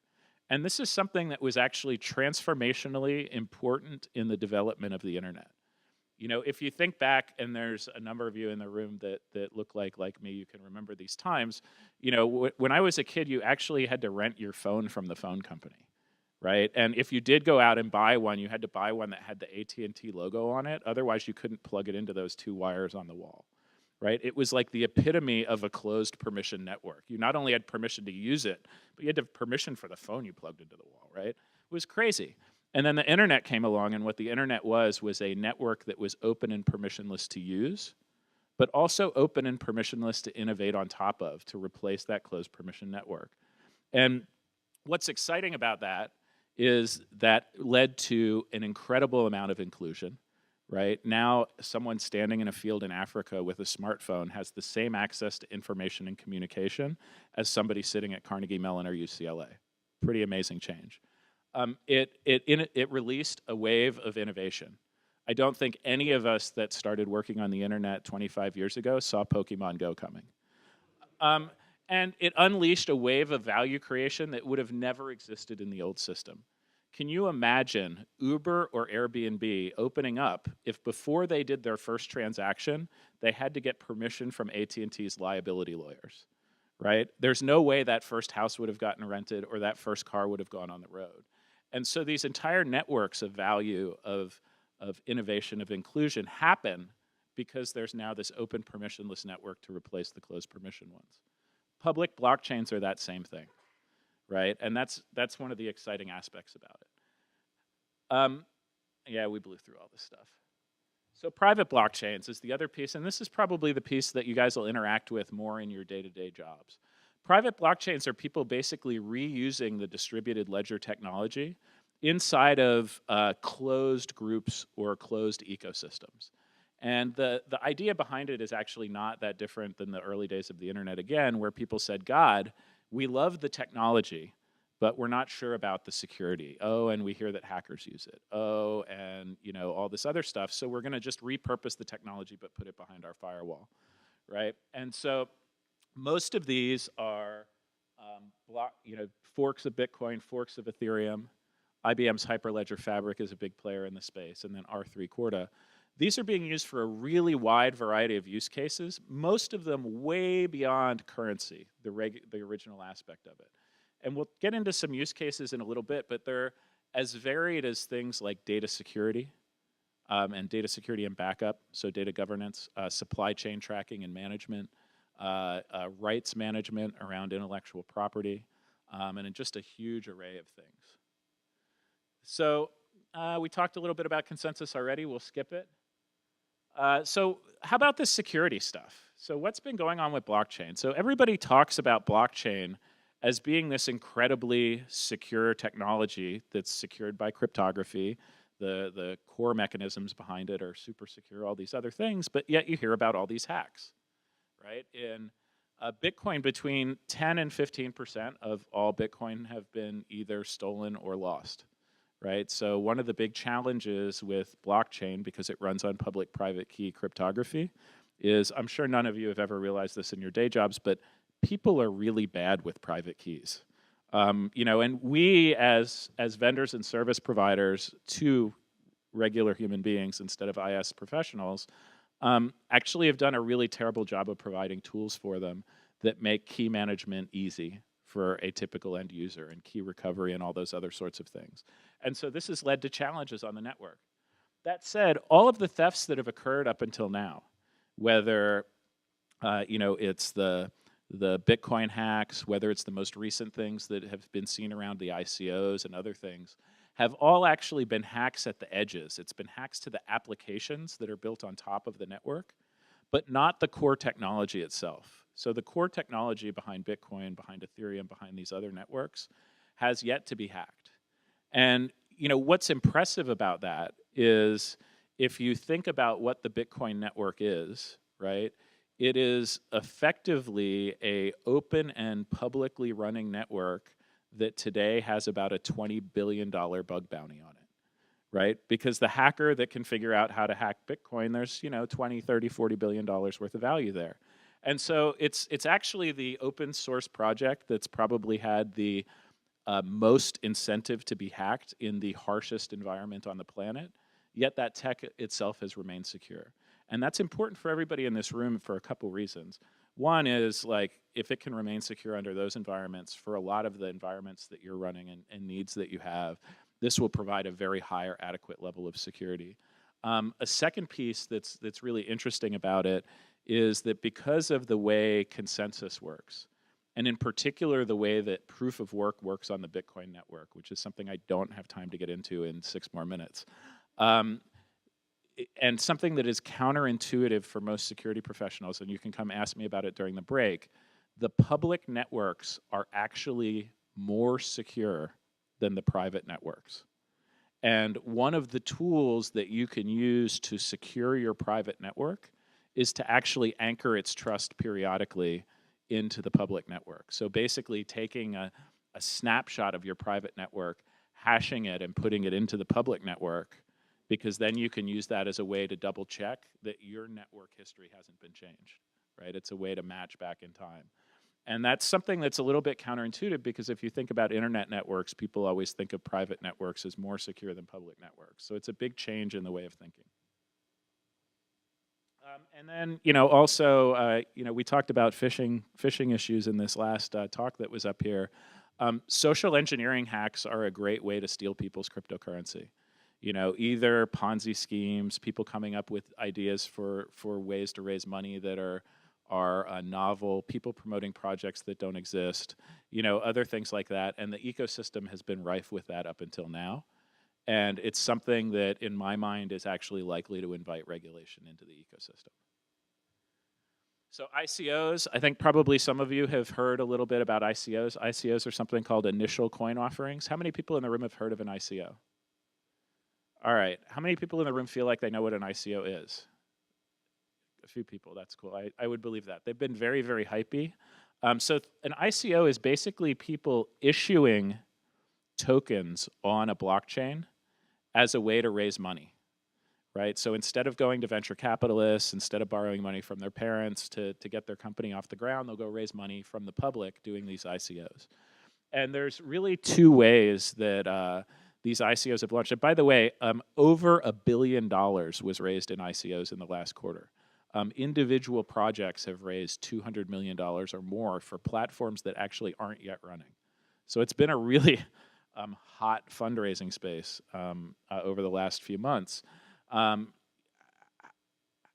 And this is something that was actually transformationally important in the development of the internet. If you think back, and there's a number of you in the room that look like me, you can remember these times. When I was a kid, you actually had to rent your phone from the phone company, right? And if you did go out and buy one, you had to buy one that had the AT&T logo on it. Otherwise, you couldn't plug it into those two wires on the wall, right? It was like the epitome of a closed permission network. You not only had permission to use it, but you had to have permission for the phone you plugged into the wall, right? It was crazy. And then the internet came along, and what the internet was a network that was open and permissionless to use, but also open and permissionless to innovate on top of, to replace that closed permission network. And what's exciting about that is that led to an incredible amount of inclusion, right? Now, someone standing in a field in Africa with a smartphone has the same access to information and communication as somebody sitting at Carnegie Mellon or UCLA. Pretty amazing change. It released a wave of innovation. I don't think any of us that started working on the internet 25 years ago saw Pokemon Go coming. And it unleashed a wave of value creation that would have never existed in the old system. Can you imagine Uber or Airbnb opening up if before they did their first transaction, they had to get permission from AT&T's liability lawyers, right? There's no way that first house would have gotten rented or that first car would have gone on the road. And so these entire networks of value, of innovation, of inclusion happen because there's now this open permissionless network to replace the closed permission ones. Public blockchains are that same thing, right? And that's one of the exciting aspects about it. Yeah, we blew through all this stuff. So private blockchains is the other piece, and this is probably the piece that you guys will interact with more in your day-to-day jobs. Private blockchains are people basically reusing the distributed ledger technology inside of closed groups or closed ecosystems. And the idea behind it is actually not that different than the early days of the internet, again, where people said, God, we love the technology, but we're not sure about the security. Oh, and we hear that hackers use it. Oh, and all this other stuff. So we're going to just repurpose the technology, but put it behind our firewall, right? And so most of these are forks of Bitcoin, forks of Ethereum. IBM's Hyperledger Fabric is a big player in the space, and then R3 Corda. These are being used for a really wide variety of use cases, most of them way beyond currency, the original aspect of it. And we'll get into some use cases in a little bit, but they're as varied as things like data security and backup, so data governance, supply chain tracking and management, rights management around intellectual property, and just a huge array of things. So we talked a little bit about consensus already. We'll skip it. So how about this security stuff? So what's been going on with blockchain? So everybody talks about blockchain as being this incredibly secure technology that's secured by cryptography. The core mechanisms behind it are super secure, all these other things, but yet you hear about all these hacks, right? In Bitcoin, between 10 and 15% of all Bitcoin have been either stolen or lost. Right, so one of the big challenges with blockchain, because it runs on public-private key cryptography, is I'm sure none of you have ever realized this in your day jobs, but people are really bad with private keys. And we as vendors and service providers to regular human beings instead of IS professionals, actually have done a really terrible job of providing tools for them that make key management easy for a typical end user, and key recovery and all those other sorts of things. And so this has led to challenges on the network. That said, all of the thefts that have occurred up until now, whether it's the Bitcoin hacks, whether it's the most recent things that have been seen around the ICOs and other things, have all actually been hacks at the edges. It's been hacks to the applications that are built on top of the network, but not the core technology itself. So the core technology behind Bitcoin, behind Ethereum, behind these other networks has yet to be hacked. And what's impressive about that is if you think about what the Bitcoin network is, right? It is effectively an open and publicly running network that today has about a $20 billion bug bounty on it, right? Because the hacker that can figure out how to hack Bitcoin, there's 20, 30, $40 billion worth of value there. And so it's actually the open source project that's probably had the most incentive to be hacked in the harshest environment on the planet, yet that tech itself has remained secure. And that's important for everybody in this room for a couple reasons. One is like, if it can remain secure under those environments, for a lot of the environments that you're running and needs that you have, this will provide a very high or adequate level of security. A second piece that's really interesting about it is that because of the way consensus works, and in particular the way that proof of work works on the Bitcoin network, which is something I don't have time to get into in 6 more minutes, and something that is counterintuitive for most security professionals, and you can come ask me about it during the break, the public networks are actually more secure than the private networks. And one of the tools that you can use to secure your private network is to actually anchor its trust periodically into the public network. So basically taking a snapshot of your private network, hashing it, and putting it into the public network, because then you can use that as a way to double check that your network history hasn't been changed, right? It's a way to match back in time. And that's something that's a little bit counterintuitive, because if you think about internet networks, people always think of private networks as more secure than public networks. So it's a big change in the way of thinking. And then, also, we talked about phishing issues in this last talk that was up here. Social engineering hacks are a great way to steal people's cryptocurrency. Either Ponzi schemes, people coming up with ideas for ways to raise money that are novel, people promoting projects that don't exist, other things like that. And the ecosystem has been rife with that up until now. And it's something that, in my mind, is actually likely to invite regulation into the ecosystem. So ICOs, I think probably some of you have heard a little bit about ICOs. ICOs are something called initial coin offerings. How many people in the room have heard of an ICO? All right. How many people in the room feel like they know what an ICO is? A few people. That's cool. I would believe that. They've been very, very hypey. So an ICO is basically people issuing tokens on a blockchain as a way to raise money, right? So instead of going to venture capitalists, instead of borrowing money from their parents to get their company off the ground, they'll go raise money from the public doing these ICOs. And there's really two ways that these ICOs have launched. And by the way, over $1 billion was raised in ICOs in the last quarter. Individual projects have raised $200 million or more for platforms that actually aren't yet running. So it's been a really hot fundraising space over the last few months.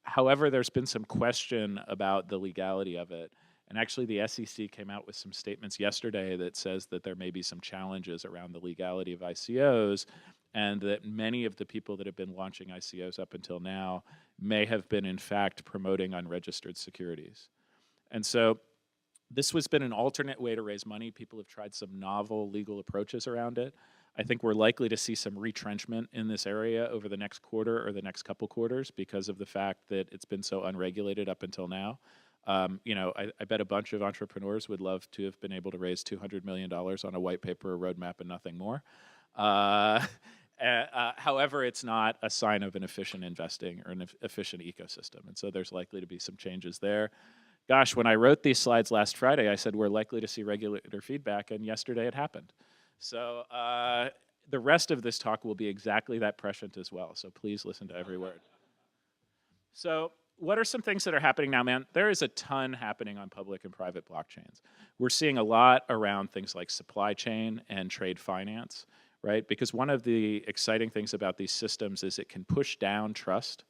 However, there's been some question about the legality of it. And actually, the SEC came out with some statements yesterday that says that there may be some challenges around the legality of ICOs, and that many of the people that have been launching ICOs up until now may have been, in fact, promoting unregistered securities. And so this has been an alternate way to raise money. People have tried some novel legal approaches around it. I think we're likely to see some retrenchment in this area over the next quarter or the next couple quarters because of the fact that it's been so unregulated up until now. I bet a bunch of entrepreneurs would love to have been able to raise $200 million on a white paper, a roadmap, and nothing more. However, it's not a sign of an efficient investing or an efficient ecosystem. And so there's likely to be some changes there. Gosh, when I wrote these slides last Friday, I said we're likely to see regulator feedback, and yesterday it happened. So the rest of this talk will be exactly that prescient as well. So please listen to every word. So what are some things that are happening now, man? There is a ton happening on public and private blockchains. We're seeing a lot around things like supply chain and trade finance, right? Because one of the exciting things about these systems is it can push down trust.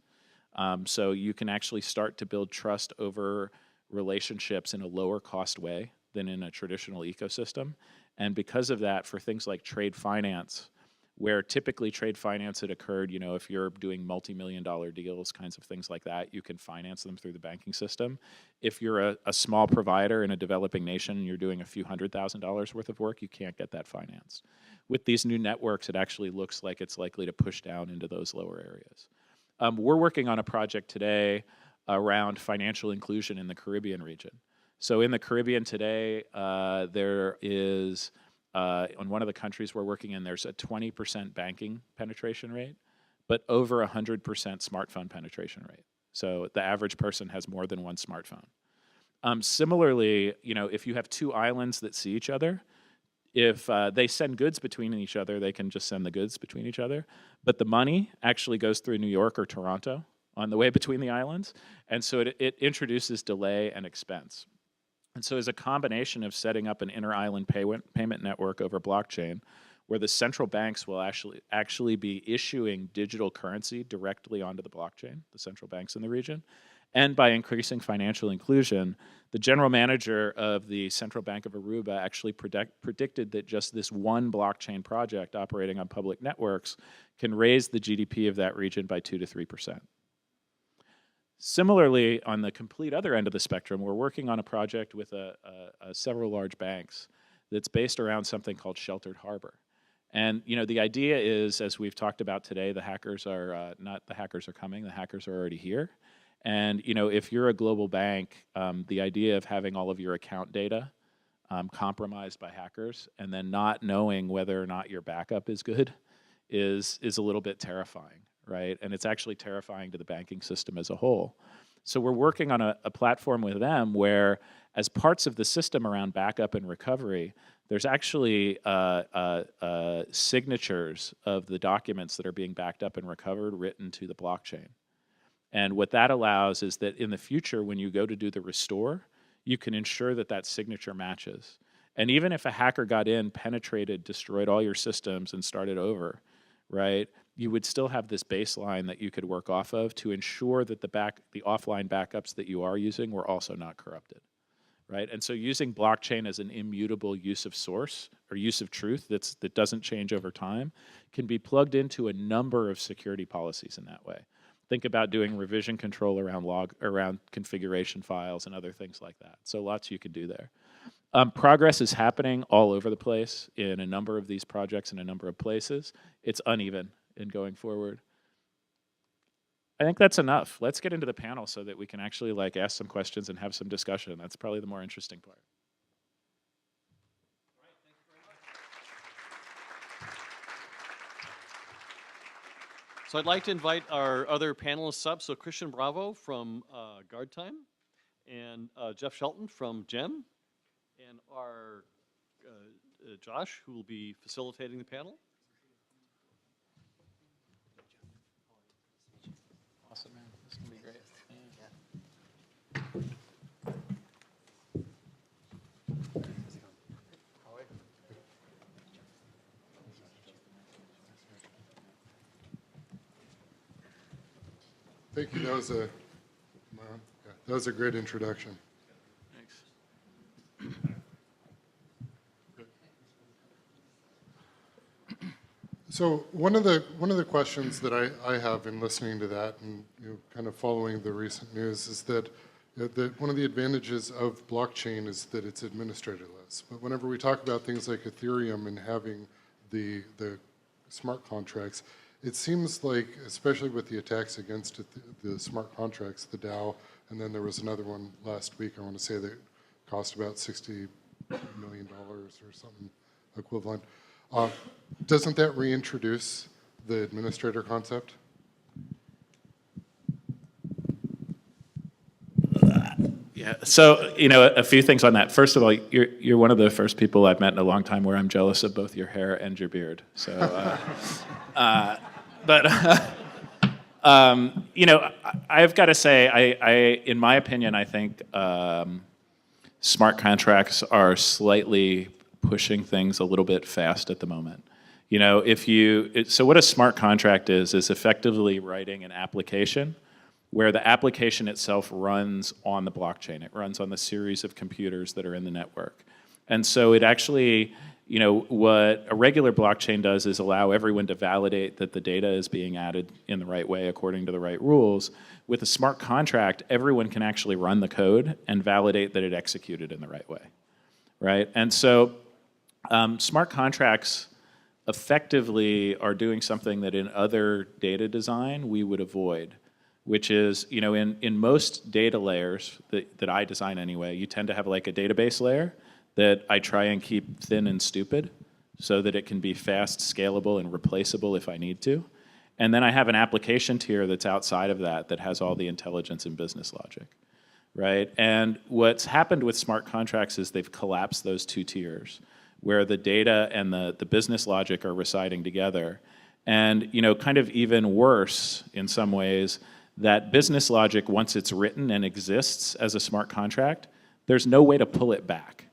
So you can actually start to build trust over relationships in a lower cost way than in a traditional ecosystem. And because of that, for things like trade finance, where typically trade finance had occurred, if you're doing multi-million-dollar deals, kinds of things like that, you can finance them through the banking system. If you're a small provider in a developing nation and you're doing a few $100,000 worth of work, you can't get that financed. With these new networks, it actually looks like it's likely to push down into those lower areas. We're working on a project today around financial inclusion in the Caribbean region. So in the Caribbean today, there is, on one of the countries we're working in, there's a 20% banking penetration rate, but over 100% smartphone penetration rate. So the average person has more than one smartphone. Similarly, if you have two islands that see each other, if they send goods between each other, they can just send the goods between each other. But the money actually goes through New York or Toronto, on the way between the islands. And so it introduces delay and expense. And so as a combination of setting up an inter-island payment network over blockchain, where the central banks will actually be issuing digital currency directly onto the blockchain, the central banks in the region, and by increasing financial inclusion, the general manager of the Central Bank of Aruba actually predicted that just this one blockchain project operating on public networks can raise the GDP of that region by 2 to 3%. Similarly, on the complete other end of the spectrum, we're working on a project with several large banks that's based around something called Sheltered Harbor. And the idea is, as we've talked about today, the hackers are not the hackers are coming, the hackers are already here. And if you're a global bank, the idea of having all of your account data compromised by hackers and then not knowing whether or not your backup is good is a little bit terrifying, right? And it's actually terrifying to the banking system as a whole. So we're working on a platform with them where, as parts of the system around backup and recovery, there's actually signatures of the documents that are being backed up and recovered written to the blockchain. And what that allows is that in the future, when you go to do the restore, you can ensure that that signature matches. And even if a hacker got in, penetrated, destroyed all your systems and started over, right, you would still have this baseline that you could work off of to ensure that the offline backups that you are using were also not corrupted, right? And so using blockchain as an immutable use of source or use of truth that doesn't change over time can be plugged into a number of security policies in that way. Think about doing revision control around configuration files and other things like that. So lots you could do there. Progress is happening all over the place in a number of these projects in a number of places. It's uneven in going forward. I think that's enough. Let's get into the panel so that we can actually ask some questions and have some discussion. That's probably the more interesting part. So I'd like to invite our other panelists up. So Christian Bravo from Guard Time, and Jeff Shelton from GEM, and our Josh, who will be facilitating the panel. Awesome, man. This is going to be great. Thank you. That was a great introduction. Thanks. So one of the questions that I have in listening to that and kind of following the recent news is that one of the advantages of blockchain is that it's administratorless. But whenever we talk about things like Ethereum and having the smart contracts, it seems like, especially with the attacks against the smart contracts, the DAO, and then there was another one last week, I want to say that cost about $60 million or something equivalent. Doesn't that reintroduce the administrator concept? Yeah, so, a few things on that. First of all, you're one of the first people I've met in a long time where I'm jealous of both your hair and your beard. So, I've got to say, in my opinion, I think smart contracts are slightly pushing things a little bit fast at the moment. So what a smart contract is effectively writing an application where the application itself runs on the blockchain. It runs on the series of computers that are in the network. And so it actually, what a regular blockchain does is allow everyone to validate that the data is being added in the right way according to the right rules. With a smart contract, everyone can actually run the code and validate that it executed in the right way, right? And so smart contracts effectively are doing something that in other data design we would avoid, which is, in most data layers that I design anyway, you tend to have like a database layer that I try and keep thin and stupid so that it can be fast, scalable, and replaceable if I need to. And then I have an application tier that's outside of that that has all the intelligence and business logic, right? And what's happened with smart contracts is they've collapsed those two tiers, where the data and the business logic are residing together. And kind of even worse in some ways, that business logic, once it's written and exists as a smart contract, there's no way to pull it back,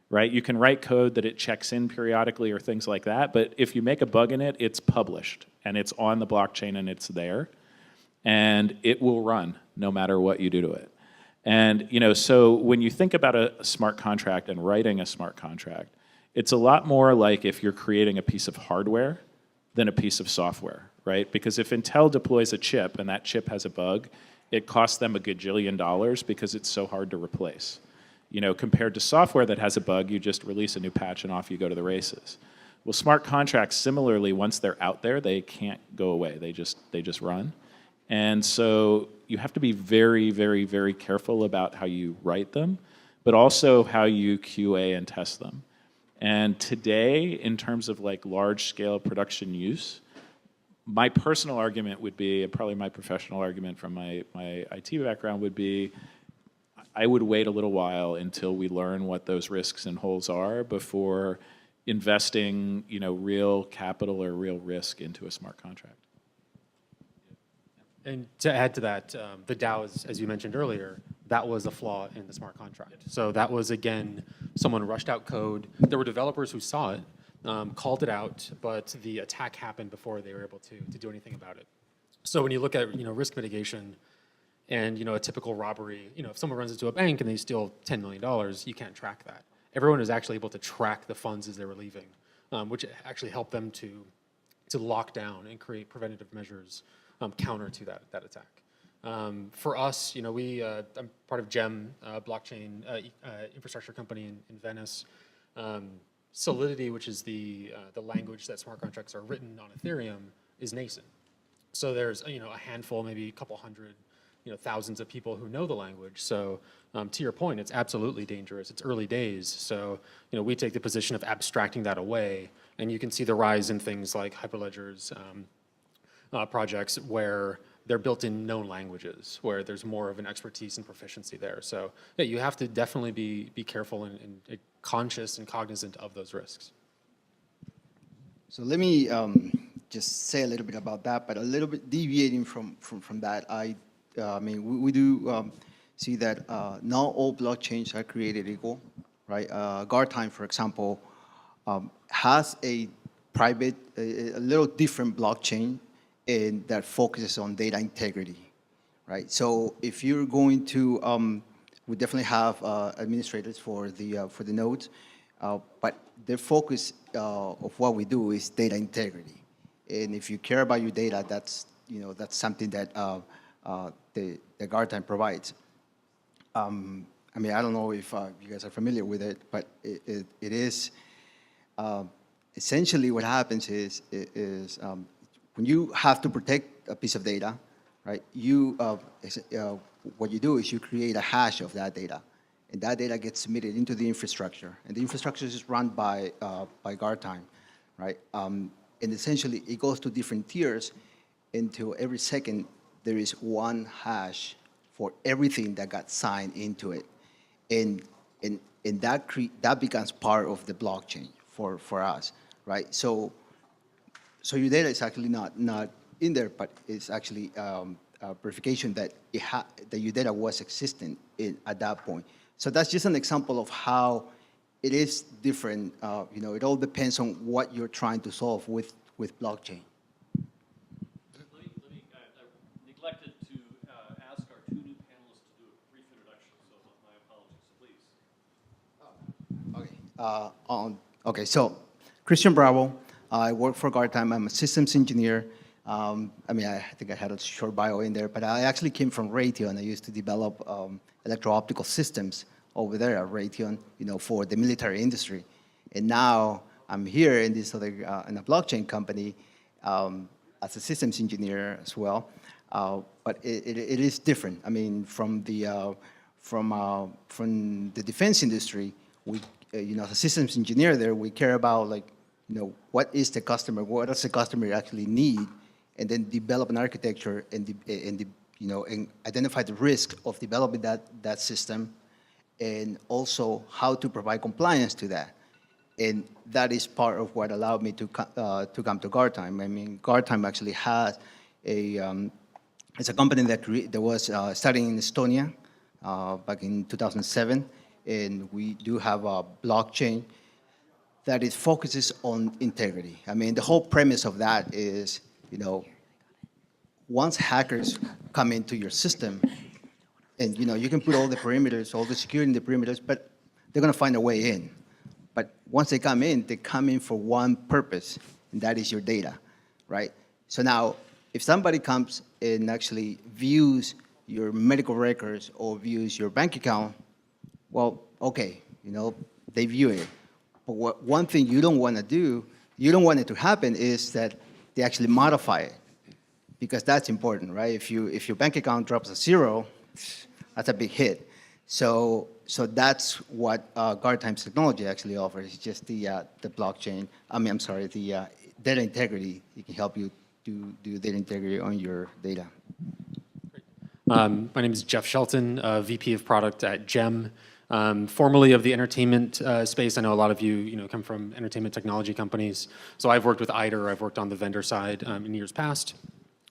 right? You can write code that it checks in periodically or things like that, but if you make a bug in it, it's published, and it's on the blockchain, and it's there, and it will run no matter what you do to it. And so when you think about a smart contract and writing a smart contract, it's a lot more like if you're creating a piece of hardware than a piece of software, right? Because if Intel deploys a chip and that chip has a bug, it costs them a gajillion dollars because it's so hard to replace. Compared to software that has a bug, you just release a new patch and off you go to the races. Well, smart contracts, similarly, once they're out there, they can't go away. They just run. And so you have to be very, very, very careful about how you write them, but also how you QA and test them. And today, in terms of like large-scale production use, my personal argument would be, and probably my professional argument from my IT background would be, I would wait a little while until we learn what those risks and holes are before investing, real capital or real risk into a smart contract. And to add to that, the DAOs, as you mentioned earlier, that was a flaw in the smart contract. So that was, again, someone rushed out code. There were developers who saw it, called it out, but the attack happened before they were able to do anything about it. So when you look at risk mitigation and a typical robbery, if someone runs into a bank and they steal $10 million, you can't track that. Everyone is actually able to track the funds as they were leaving, which actually helped them to lock down and create preventative measures counter to that attack. For us, I'm part of GEM, blockchain infrastructure company in Venice. Solidity, which is the language that smart contracts are written on Ethereum, is nascent. So there's a handful, maybe a couple hundred, thousands of people who know the language. So to your point, it's absolutely dangerous. It's early days. So we take the position of abstracting that away, and you can see the rise in things like Hyperledger's projects where they're built in known languages, where there's more of an expertise and proficiency there. So yeah, you have to definitely be careful and conscious and cognizant of those risks. So let me just say a little bit about that, but a little bit deviating from that. I mean, we do see that not all blockchains are created equal, right? Guardtime, for example, has a private, a little different blockchain and that focuses on data integrity, right? So if you're going to, we definitely have administrators for the nodes, but the focus of what we do is data integrity. And if you care about your data, that's something that the Guardtime provides. I mean, I don't know if you guys are familiar with it, but it is essentially what happens is when you have to protect a piece of data, right? What you do is you create a hash of that data, and that data gets submitted into the infrastructure, and the infrastructure is run by Guardtime, right? And essentially, it goes to different tiers until every second there is one hash for everything that got signed into it, and that becomes part of the blockchain for us, right? So your data is actually not in there, but it's actually verification that that your data was existent at that point. So that's just an example of how it is different. It all depends on what you're trying to solve with blockchain. Let me neglected to ask our two new panelists to do a brief introduction, so my apologies, please. Okay, so Christian Bravo, I work for Guardtime. I'm a systems engineer. I think I had a short bio in there, but I actually came from Raytheon. I used to develop electro-optical systems over there at Raytheon, for the military industry. And now I'm here in this other, in a blockchain company as a systems engineer as well. But it is different. I mean, from the defense industry, we, as a systems engineer there, we care about what is the customer, what does the customer actually need, and then develop an architecture and identify the risk of developing that system, and also how to provide compliance to that. And that is part of what allowed me to come to Guardtime. I mean, Guardtime actually has a It's a company that was starting in Estonia back in 2007, and we do have a blockchain that it focuses on integrity. I mean, the whole premise of that is, once hackers come into your system, and you can put all the perimeters, all the security in the perimeters, but they're going to find a way in. But once they come in for one purpose, and that is your data, right? So now, if somebody comes and actually views your medical records or views your bank account, well, okay, they view it. But one thing you don't want to do, you don't want it to happen, is that they actually modify it, because that's important, right? If your bank account drops a 0, that's a big hit. So that's what guard times technology actually offers. It's just the blockchain. The data integrity. It can help you do data integrity on your data. My name is Jeff Shelton, VP of Product at GEM. Formerly of the entertainment space. I know a lot of you, come from entertainment technology companies. So I've worked with IDER. I've worked on the vendor side in years past.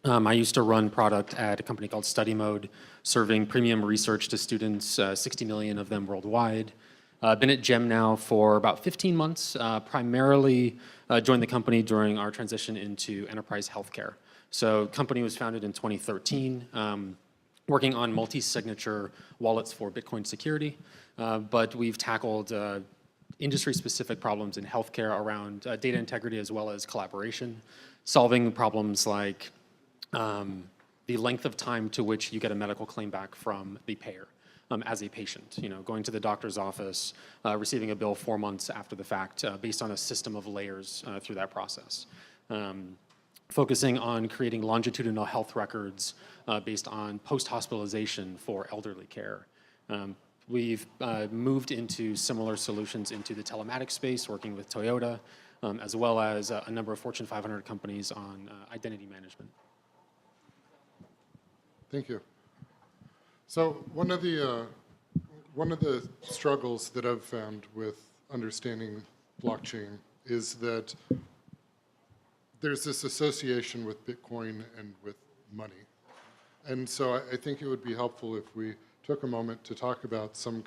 I used to run product at a company called Study Mode, serving premium research to students, 60 million of them worldwide. Been at GEM now for about 15 months, primarily joined the company during our transition into enterprise healthcare. So the company was founded in 2013, working on multi-signature wallets for Bitcoin security, but we've tackled industry-specific problems in healthcare around data integrity as well as collaboration, solving problems like the length of time to which you get a medical claim back from the payer as a patient. Going to the doctor's office, receiving a bill 4 months after the fact, based on a system of layers through that process. Focusing on creating longitudinal health records based on post-hospitalization for elderly care. We've moved into similar solutions into the telematics space, working with Toyota, as well as a number of Fortune 500 companies on identity management. Thank you. So one of the struggles that I've found with understanding blockchain is that there's this association with Bitcoin and with money. And so I think it would be helpful if we took a moment to talk about some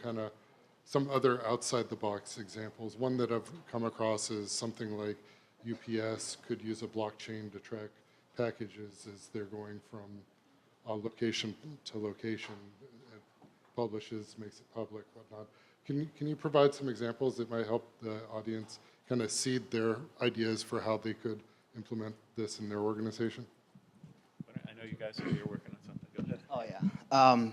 other outside the box examples. One that I've come across is something like UPS could use a blockchain to track packages as they're going from location to location. It publishes, makes it public, whatnot. Can you provide some examples that might help the audience kind of seed their ideas for how they could implement this in their organization? I know you guys say you're working on something. Go ahead. Oh, yeah.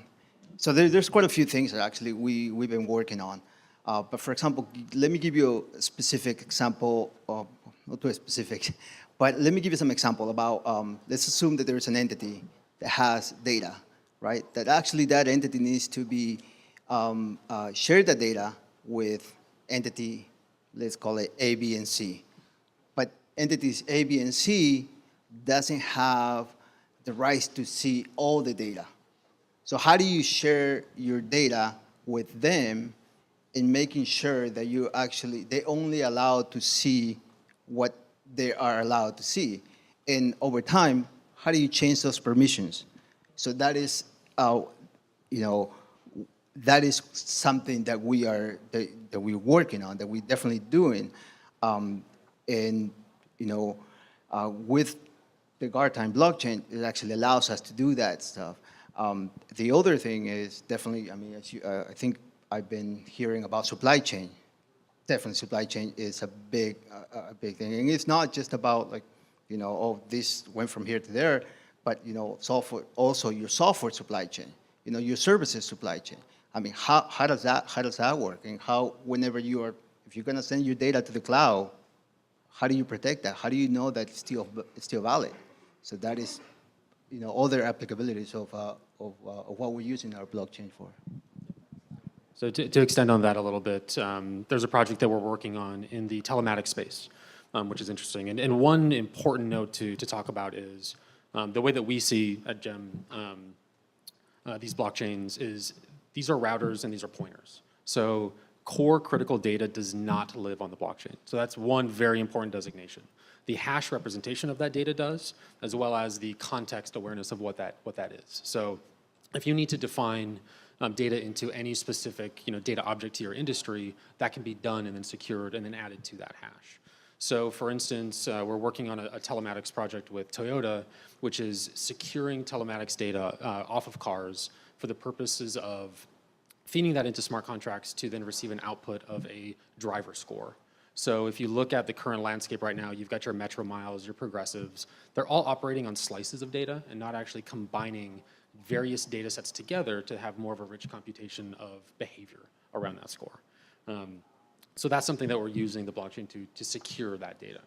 So there's quite a few things that actually we've been working on. But for example, let me give you a specific example, not too specific, but let me give you some example about, let's assume that there's an entity that has data, right? That actually that entity needs to be, share the data with entity, let's call it A, B, and C. But entities A, B, and C doesn't have the rights to see all the data. So how do you share your data with them in making sure that they only allowed to see what they are allowed to see? And over time, how do you change those permissions? So that is, that is something that we're working on, that we're definitely doing. With the guard time blockchain, it actually allows us to do that stuff. The other thing is definitely, I think I've been hearing about supply chain. Definitely supply chain is a big thing. And it's not just about this went from here to there, but software, also your software supply chain, your services supply chain. How does that work? And if you're gonna send your data to the cloud, how do you protect that? How do you know that it's still valid? So that is, other applicabilities of what we're using our blockchain for. So to extend on that a little bit, there's a project that we're working on in the telematics space, which is interesting. And one important note to talk about is the way that we see at GEM these blockchains is these are routers and these are pointers. So core critical data does not live on the blockchain. So that's one very important designation. The hash representation of that data does, as well as the context awareness of what that is. So if you need to define data into any specific data object to your industry, that can be done and then secured and then added to that hash. So for instance, we're working on a telematics project with Toyota, which is securing telematics data off of cars for the purposes of feeding that into smart contracts to then receive an output of a driver score. So if you look at the current landscape right now, you've got your Metro Miles, your Progressives. They're all operating on slices of data and not actually combining various data sets together to have more of a rich computation of behavior around that score. So that's something that we're using the blockchain to secure that data.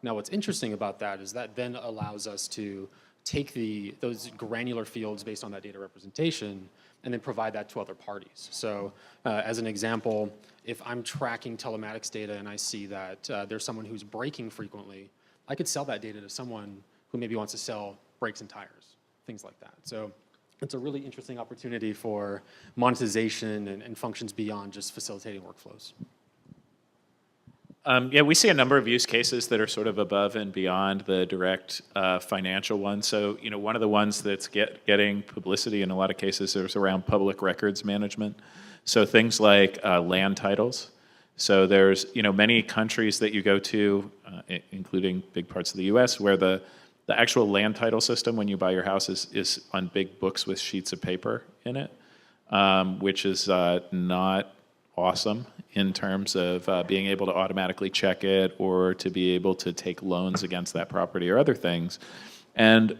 Now what's interesting about that is that then allows us to take those granular fields based on that data representation and then provide that to other parties. So as an example, if I'm tracking telematics data and I see that there's someone who's braking frequently, I could sell that data to someone who maybe wants to sell brakes and tires, things like that. So it's a really interesting opportunity for monetization and functions beyond just facilitating workflows. Yeah, we see a number of use cases that are sort of above and beyond the direct financial ones. So, one of the ones that's getting publicity in a lot of cases is around public records management. So things like land titles. So there's, many countries that you go to, including big parts of the US, where the actual land title system when you buy your house is on big books with sheets of paper in it, which is not awesome in terms of being able to automatically check it or to be able to take loans against that property or other things. And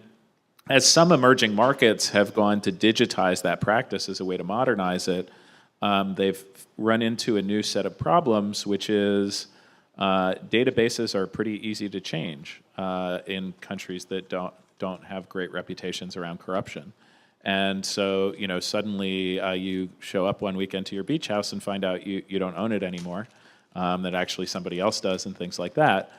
as some emerging markets have gone to digitize that practice as a way to modernize it, they've run into a new set of problems, which is databases are pretty easy to change in countries that don't have great reputations around corruption. And so, suddenly you show up one weekend to your beach house and find out you don't own it anymore, that actually somebody else does and things like that.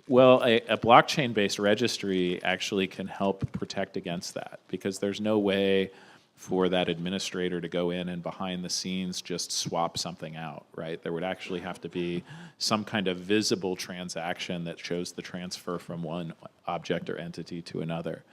Well, a blockchain-based registry actually can help protect against that because there's no way for that administrator to go in and behind the scenes just swap something out, right? There would actually have to be some kind of visible transaction that shows the transfer from one object or entity to another.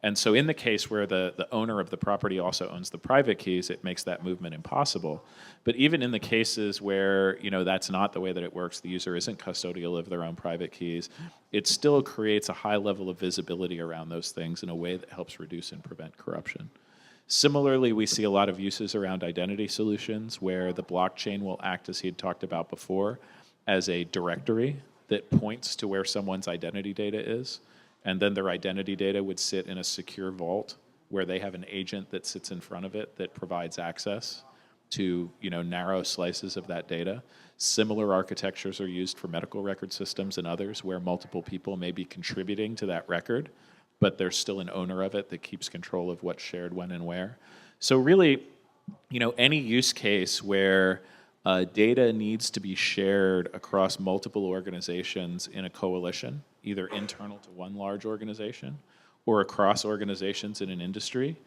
And so in the case where the owner of the property also owns the private keys, it makes that movement impossible. But even in the cases where that's not the way that it works, the user isn't custodial of their own private keys, it still creates a high level of visibility around those things in a way that helps reduce and prevent corruption. Similarly, we see a lot of uses around identity solutions where the blockchain will act, as he had talked about before, as a directory that points to where someone's identity data is. And then their identity data would sit in a secure vault where they have an agent that sits in front of it that provides access to narrow slices of that data. Similar architectures are used for medical record systems and others where multiple people may be contributing to that record, but there's still an owner of it that keeps control of what's shared when and where. So really, any use case where data needs to be shared across multiple organizations in a coalition, either internal to one large organization or across organizations in an industry,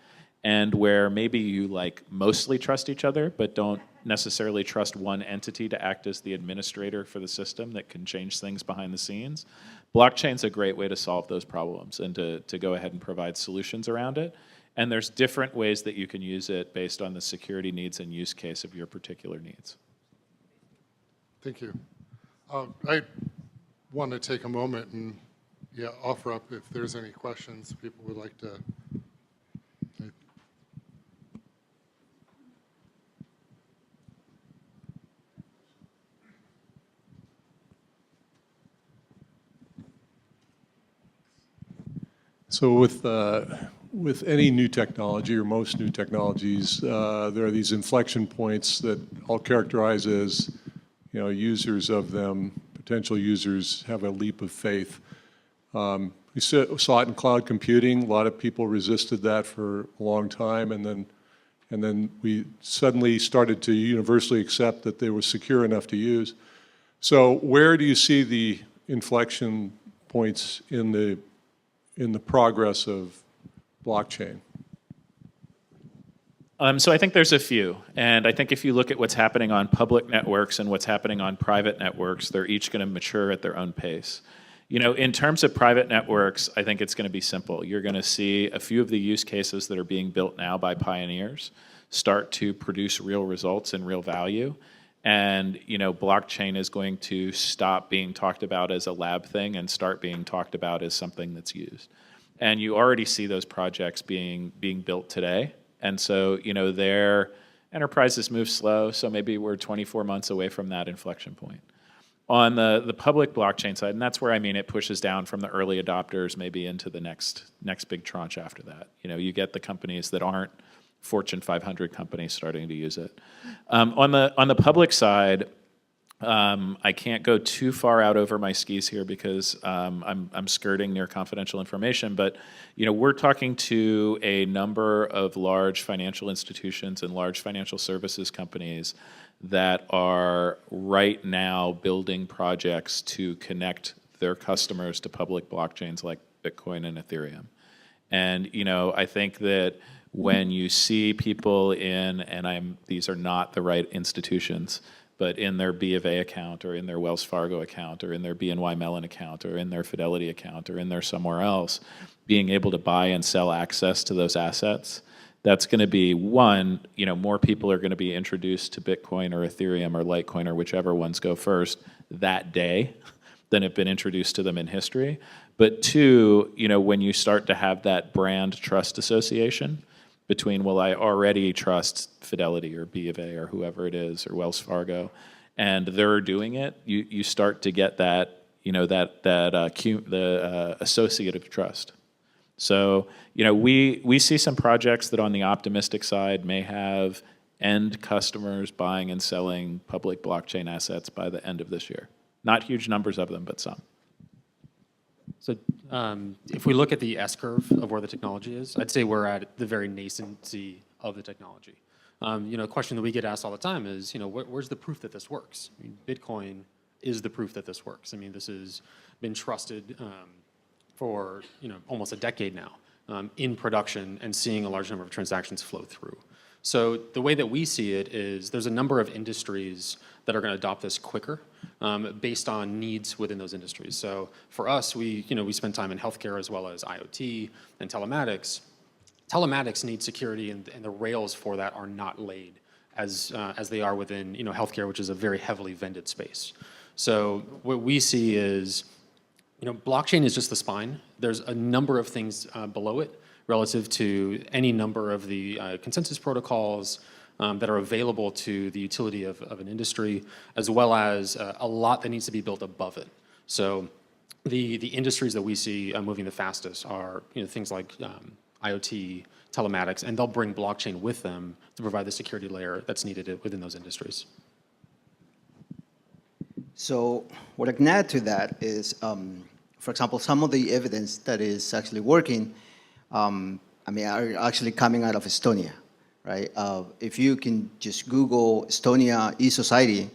and where maybe you mostly trust each other but don't necessarily trust one entity to act as the administrator for the system that can change things behind the scenes. Blockchain's a great way to solve those problems and to go ahead and provide solutions around it. And there's different ways that you can use it based on the security needs and use case of your particular needs. Thank you. I want to take a moment and offer up if there's any questions people would like to. So with any new technology or most new technologies, there are these inflection points that I'll characterize as, users of them, potential users have a leap of faith. We saw it in cloud computing. A lot of people resisted that for a long time, and then we suddenly started to universally accept that they were secure enough to use. So where do you see the inflection points in the progress of blockchain? So I think there's a few, and I think if you look at what's happening on public networks and what's happening on private networks, they're each going to mature at their own pace. You know, in terms of private networks, I think it's going to be simple. You're going to see a few of the use cases that are being built now by pioneers start to produce real results and real value. And, you know, blockchain is going to stop being talked about as a lab thing and start being talked about as something that's used. And you already see those projects being built today. And so, you know, their enterprises move slow, so maybe we're 24 months away from that inflection point. On the public blockchain side, and that's where I mean it pushes down from the early adopters maybe into the next big tranche after that. You know, you get the companies that aren't Fortune 500 companies starting to use it. On the public side, I can't go too far out over my skis here because I'm skirting near confidential information, but you know, we're talking to a number of large financial institutions and large financial services companies that are right now building projects to connect their customers to public blockchains like Bitcoin and Ethereum. And you know, I think that when you see people in, and these are not the right institutions, but in their B of A account or in their Wells Fargo account or in their BNY Mellon account or in their Fidelity account or in their somewhere else, being able to buy and sell access to those assets, that's going to be one, you know, more people are going to be introduced to Bitcoin or Ethereum or Litecoin or whichever ones go first that day than have been introduced to them in history. But two, you know, when you start to have that brand trust association between, well, I already trust Fidelity or B of A or whoever it is or Wells Fargo, and they're doing it, you start to get that, you know, the associative trust. So, you know, we see some projects that on the optimistic side may have end customers buying and selling public blockchain assets by the end of this year. Not huge numbers of them, but some. So if we look at the S-curve of where the technology is, I'd say we're at the very nascency of the technology. You know, a question that we get asked all the time is, you know, where's the proof that this works? I mean, Bitcoin is the proof that this works. I mean, this has been trusted for, you know, almost a decade now in production and seeing a large number of transactions flow through. So the way that we see it is there's a number of industries that are going to adopt this quicker based on needs within those industries. So for us, we spend time in healthcare as well as IoT and telematics. Telematics needs security, and the rails for that are not laid as they are within, you know, healthcare, which is a very heavily vended space. So what we see is, you know, blockchain is just the spine. There's a number of things below it relative to any number of the consensus protocols that are available to the utility of an industry, as well as a lot that needs to be built above it. So the industries that we see moving the fastest are, you know, things like IoT, telematics, and they'll bring blockchain with them to provide the security layer that's needed within those industries. So what I can add to that is, for example, some of the evidence that is actually working, I mean, are actually coming out of Estonia, right? If you can just Google Estonia e-society,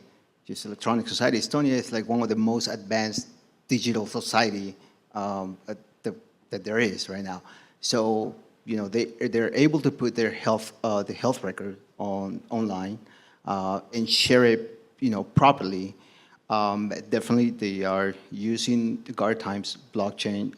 just electronic society, Estonia is like one of the most advanced digital society that there is right now. So, you know, they're able to put their the health record online and share it, you know, properly. Definitely, they are using the guard times blockchain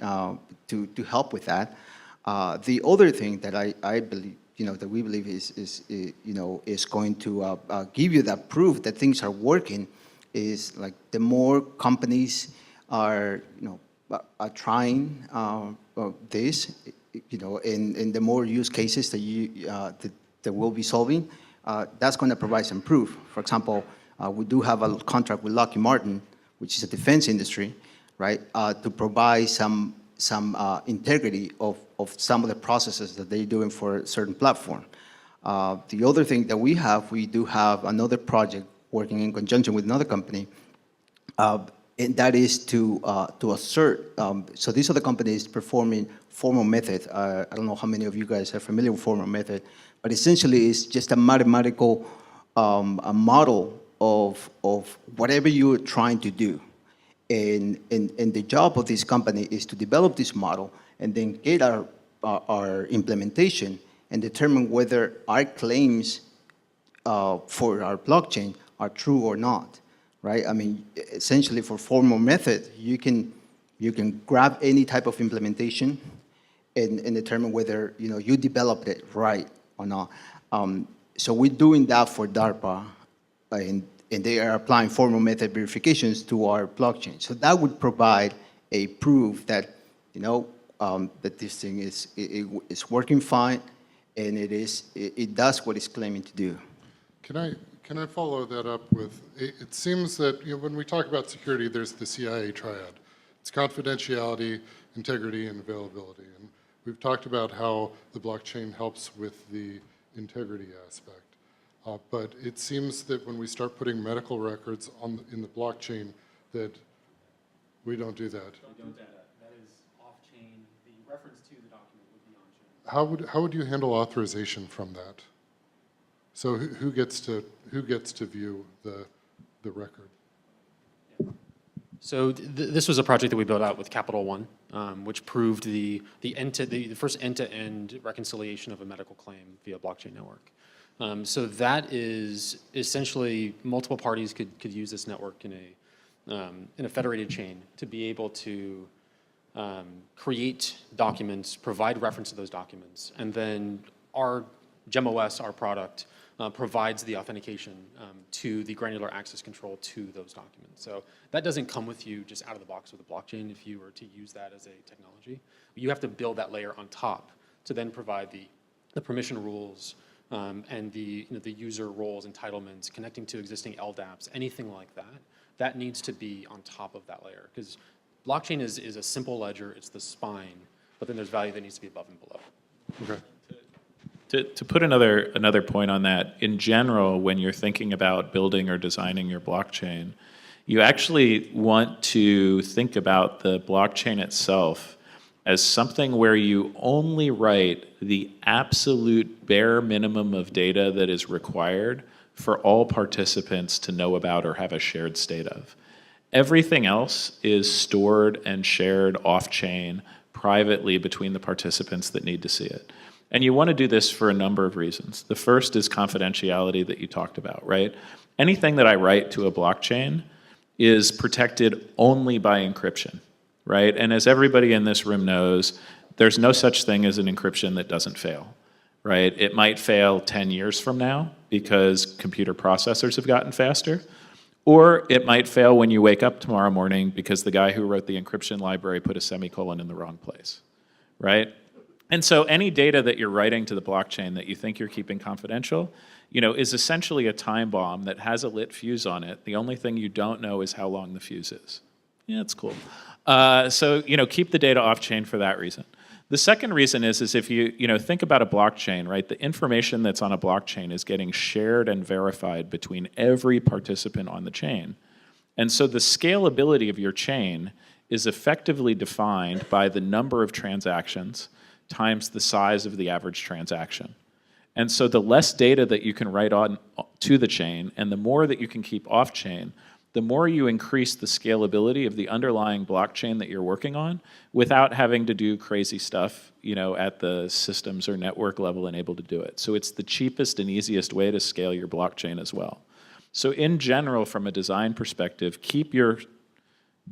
to help with that. The other thing that I believe, you know, that we believe is going to give you that proof that things are working is like the more companies are, you know, are trying this, you know, and the more use cases that we'll be solving, that's going to provide some proof. For example, we do have a contract with Lockheed Martin, which is a defense industry, right, to provide some integrity of some of the processes that they're doing for a certain platform. The other thing that we do have another project working in conjunction with another company, and that is to assert, so these are the companies performing formal method. I don't know how many of you guys are familiar with formal method, but essentially it's just a mathematical a model of whatever you're trying to do. And the job of this company is to develop this model and then get our implementation and determine whether our claims for our blockchain are true or not, right? I mean, essentially for formal method, you can grab any type of implementation and determine whether you developed it right or not. So we're doing that for DARPA, and they are applying formal method verifications to our blockchain. So that would provide a proof that that this thing is working fine, and it does what it's claiming to do. Can I follow that up with, it seems that when we talk about security, there's the CIA triad. It's confidentiality, integrity, and availability. And we've talked about how the blockchain helps with the integrity aspect. But it seems that when we start putting medical records in the blockchain, that we don't do that. We don't do that. That is off-chain. The reference to the document would be on-chain. How would you handle authorization from that? So who gets to view the record? So this was a project that we built out with Capital One, which proved the first end-to-end reconciliation of a medical claim via blockchain network. So that is essentially multiple parties could use this network in a federated chain to be able to create documents, provide reference to those documents, and then our GemOS, our product, provides the authentication to the granular access control to those documents. So that doesn't come with you just out of the box with a blockchain if you were to use that as a technology. You have to build that layer on top to then provide the permission rules and the user roles, entitlements, connecting to existing LDAPs, anything like that. That needs to be on top of that layer, because blockchain is a simple ledger, it's the spine, but then there's value that needs to be above and below. Okay. To put another point on that, in general, when you're thinking about building or designing your blockchain, you actually want to think about the blockchain itself as something where you only write the absolute bare minimum of data that is required for all participants to know about or have a shared state of. Everything else is stored and shared off-chain privately between the participants that need to see it. And you want to do this for a number of reasons. The first is confidentiality that you talked about, right? Anything that I write to a blockchain is protected only by encryption, right? And as everybody in this room knows, there's no such thing as an encryption that doesn't fail, right? It might fail 10 years from now because computer processors have gotten faster, or it might fail when you wake up tomorrow morning because the guy who wrote the encryption library put a semicolon in the wrong place, right? And so any data that you're writing to the blockchain that you think you're keeping confidential, is essentially a time bomb that has a lit fuse on it. The only thing you don't know is how long the fuse is. Yeah, it's cool. So keep the data off-chain for that reason. The second reason is if you think about a blockchain, right? The information that's on a blockchain is getting shared and verified between every participant on the chain. And so the scalability of your chain is effectively defined by the number of transactions times the size of the average transaction. And so the less data that you can write on to the chain and the more that you can keep off-chain, the more you increase the scalability of the underlying blockchain that you're working on without having to do crazy stuff, at the systems or network level and able to do it. So it's the cheapest and easiest way to scale your blockchain as well. So in general, from a design perspective, keep your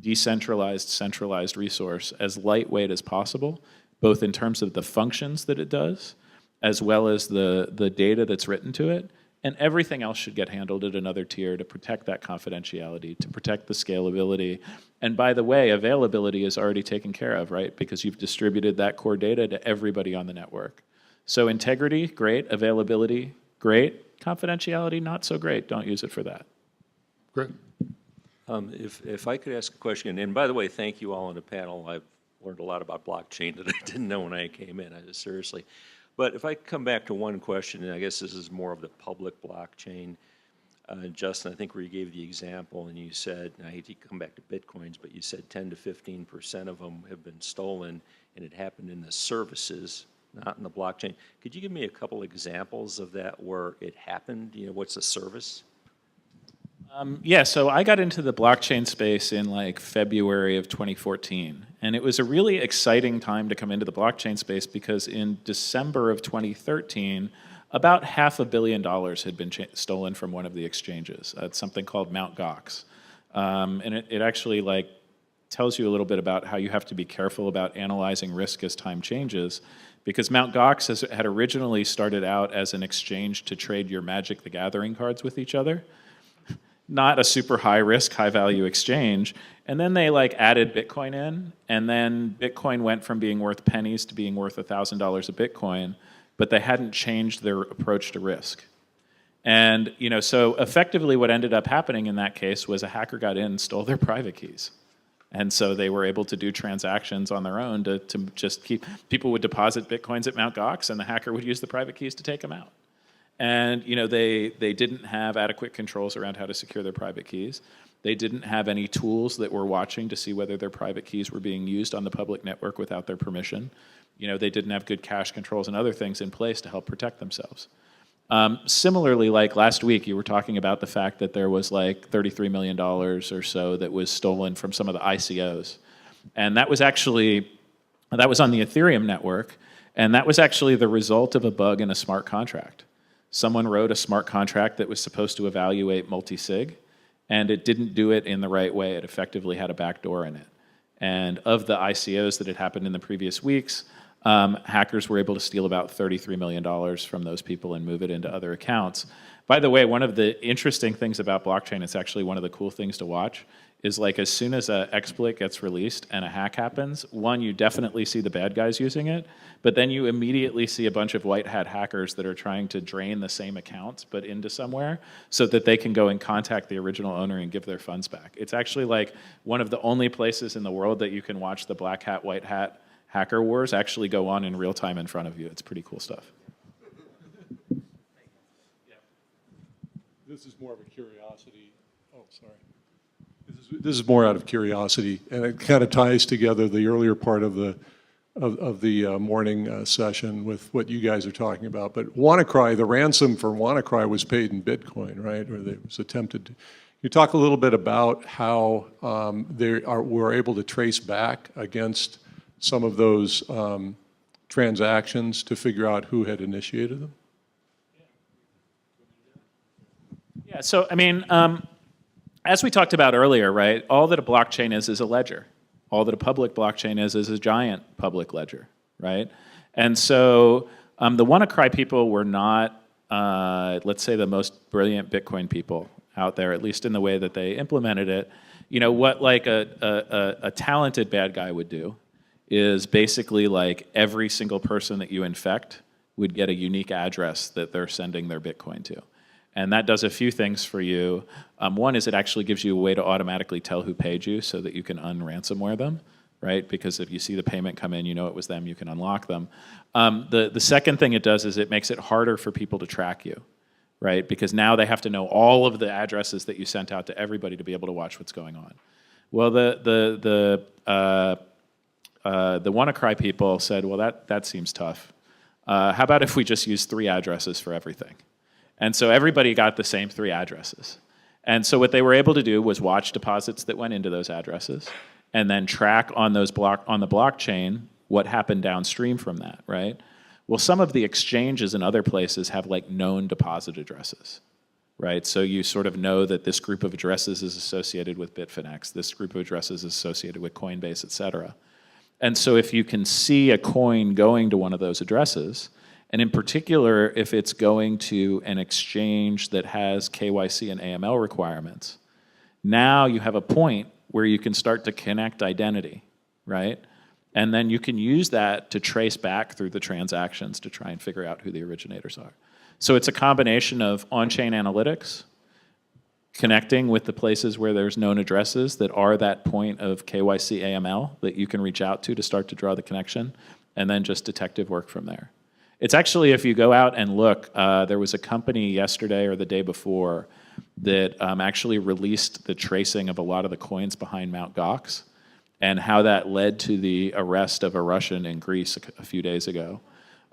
decentralized, centralized resource as lightweight as possible, both in terms of the functions that it does, as well as the data that's written to it, and everything else should get handled at another tier to protect that confidentiality, to protect the scalability. And by the way, availability is already taken care of, right? Because you've distributed that core data to everybody on the network. So integrity, great. Availability, great. Confidentiality, not so great. Don't use it for that. Great. If I could ask a question, and by the way, thank you all on the panel. I've learned a lot about blockchain that I didn't know when I came in, seriously. But if I come back to one question, and I guess this is more of the public blockchain, Justin, I think where you gave the example and you said, and I hate to come back to Bitcoins, but you said 10 to 15% of them have been stolen, and it happened in the services, not in the blockchain. Could you give me a couple examples of that where it happened? What's the service? Yeah, so I got into the blockchain space in February of 2014. And it was a really exciting time to come into the blockchain space because in December of 2013, about $500 million had been stolen from one of the exchanges. It's something called Mt. Gox. And it actually like tells you a little bit about how you have to be careful about analyzing risk as time changes, because Mt. Gox had originally started out as an exchange to trade your Magic the Gathering cards with each other. Not a super high risk, high value exchange. And then they like added Bitcoin in, and then Bitcoin went from being worth pennies to being worth $1,000 a Bitcoin, but they hadn't changed their approach to risk. And so effectively what ended up happening in that case was a hacker got in and stole their private keys. And so they were able to do transactions on their own to just keep, people would deposit Bitcoins at Mt. Gox and the hacker would use the private keys to take them out. And they didn't have adequate controls around how to secure their private keys. They didn't have any tools that were watching to see whether their private keys were being used on the public network without their permission. They didn't have good cache controls and other things in place to help protect themselves. Similarly, like last week, you were talking about the fact that there was like $33 million or so that was stolen from some of the ICOs. And that was on the Ethereum network, and that was actually the result of a bug in a smart contract. Someone wrote a smart contract that was supposed to evaluate multi-sig, and it didn't do it in the right way. It effectively had a backdoor in it. And of the ICOs that had happened in the previous weeks, hackers were able to steal about $33 million from those people and move it into other accounts. By the way, one of the interesting things about blockchain, it's actually one of the cool things to watch, is like as soon as an exploit gets released and a hack happens, one, you definitely see the bad guys using it, but then you immediately see a bunch of white hat hackers that are trying to drain the same accounts but into somewhere so that they can go and contact the original owner and give their funds back. It's actually like one of the only places in the world that you can watch the black hat, white hat hacker wars actually go on in real time in front of you. It's pretty cool stuff. This is more of a curiosity. Oh, sorry. This is more out of curiosity, and it kind of ties together the earlier part of the morning session with what you guys are talking about. But WannaCry, the ransom for WannaCry was paid in Bitcoin, right? Or it was attempted to. You talk a little bit about how we're able to trace back against some of those transactions to figure out who had initiated them? Yeah, so I mean, as we talked about earlier, right, all that a blockchain is a ledger. All that a public blockchain is a giant public ledger, right? And so the WannaCry people were not, let's say, the most brilliant Bitcoin people out there, at least in the way that they implemented it. What like a talented bad guy would do is basically like every single person that you infect would get a unique address that they're sending their Bitcoin to. And that does a few things for you. One is it actually gives you a way to automatically tell who paid you so that you can un-ransomware them, right? Because if you see the payment come in, you know it was them, you can unlock them. The second thing it does is it makes it harder for people to track you, right? Because now they have to know all of the addresses that you sent out to everybody to be able to watch what's going on. Well, the WannaCry people said, well, that seems tough. How about if we just use 3 addresses for everything? And so everybody got the same 3 addresses. And so what they were able to do was watch deposits that went into those addresses and then track on the blockchain what happened downstream from that, right? Well, some of the exchanges in other places have like known deposit addresses, right? So you sort of know that this group of addresses is associated with Bitfinex, this group of addresses is associated with Coinbase, et cetera. And so if you can see a coin going to one of those addresses, and in particular, if it's going to an exchange that has KYC and AML requirements, now you have a point where you can start to connect identity, right? And then you can use that to trace back through the transactions to try and figure out who the originators are. So it's a combination of on-chain analytics, connecting with the places where there's known addresses that are that point of KYC AML that you can reach out to start to draw the connection, and then just detective work from there. It's actually, if you go out and look, there was a company yesterday or the day before that actually released the tracing of a lot of the coins behind Mt. Gox and how that led to the arrest of a Russian in Greece a few days ago.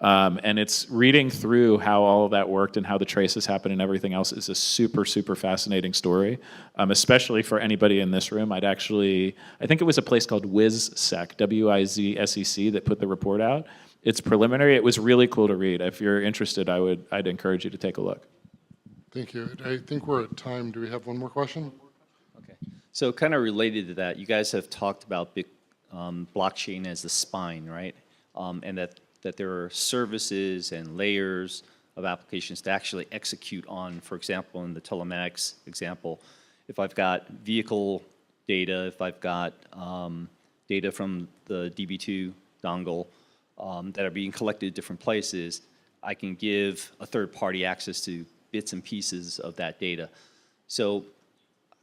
And it's reading through how all of that worked and how the traces happen and everything else is a super, super fascinating story, especially for anybody in this room. I think it was a place called WizSec, WIZSEC, that put the report out. It's preliminary. It was really cool to read. If you're interested, I'd encourage you to take a look. Thank you. I think we're at time. Do we have one more question? Okay. So kind of related to that, you guys have talked about blockchain as the spine, right? And that there are services and layers of applications to actually execute on. For example, in the telematics example, if I've got vehicle data, if I've got data from the DB2 dongle that are being collected at different places, I can give a third party access to bits and pieces of that data. So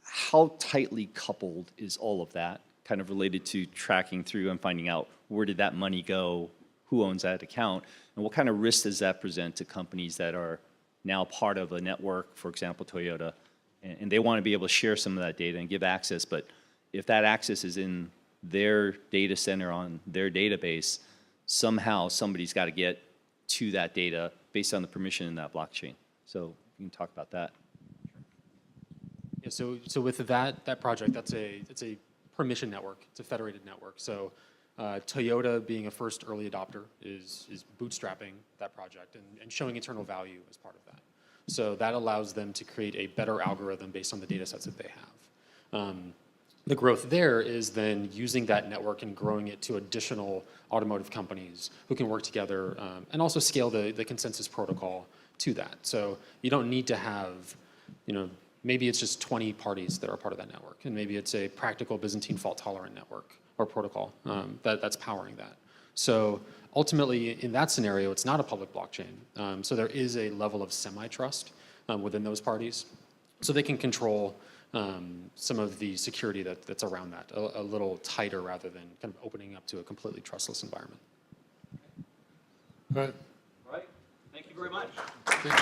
how tightly coupled is all of that, kind of related to tracking through and finding out where did that money go, who owns that account, and what kind of risk does that present to companies that are now part of a network, for example, Toyota, and they want to be able to share some of that data and give access, but if that access is in their data center on their database, somehow somebody's got to get to that data based on the permission in that blockchain. So you can talk about that. Yeah, so with that project, it's a permission network. It's a federated network. So Toyota, being a first early adopter, is bootstrapping that project and showing internal value as part of that. So that allows them to create a better algorithm based on the data sets that they have. The growth there is then using that network and growing it to additional automotive companies who can work together and also scale the consensus protocol to that. So you don't need to have, maybe it's just 20 parties that are part of that network, and maybe it's a practical Byzantine fault-tolerant network or protocol that's powering that. So ultimately, in that scenario, it's not a public blockchain. So there is a level of semi-trust within those parties, so they can control some of the security that's around that a little tighter rather than kind of opening up to a completely trustless environment. All right. All right. Thank you very much. Thank you.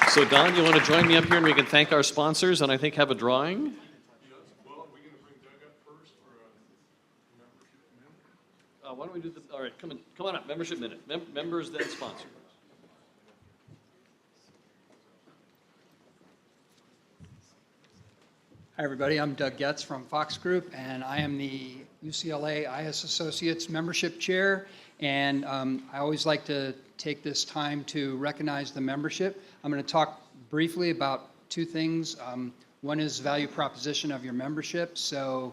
So Don, you want to join me up here and we can thank our sponsors and I think have a drawing? Why don't we do all right, come on up, membership minute. Members, then sponsors. Hi, everybody. I'm Doug Getz from Fox Group, and I am the UCLA IS Associates Membership Chair. And I always like to take this time to recognize the membership. I'm going to talk briefly about two things. One is value proposition of your membership. So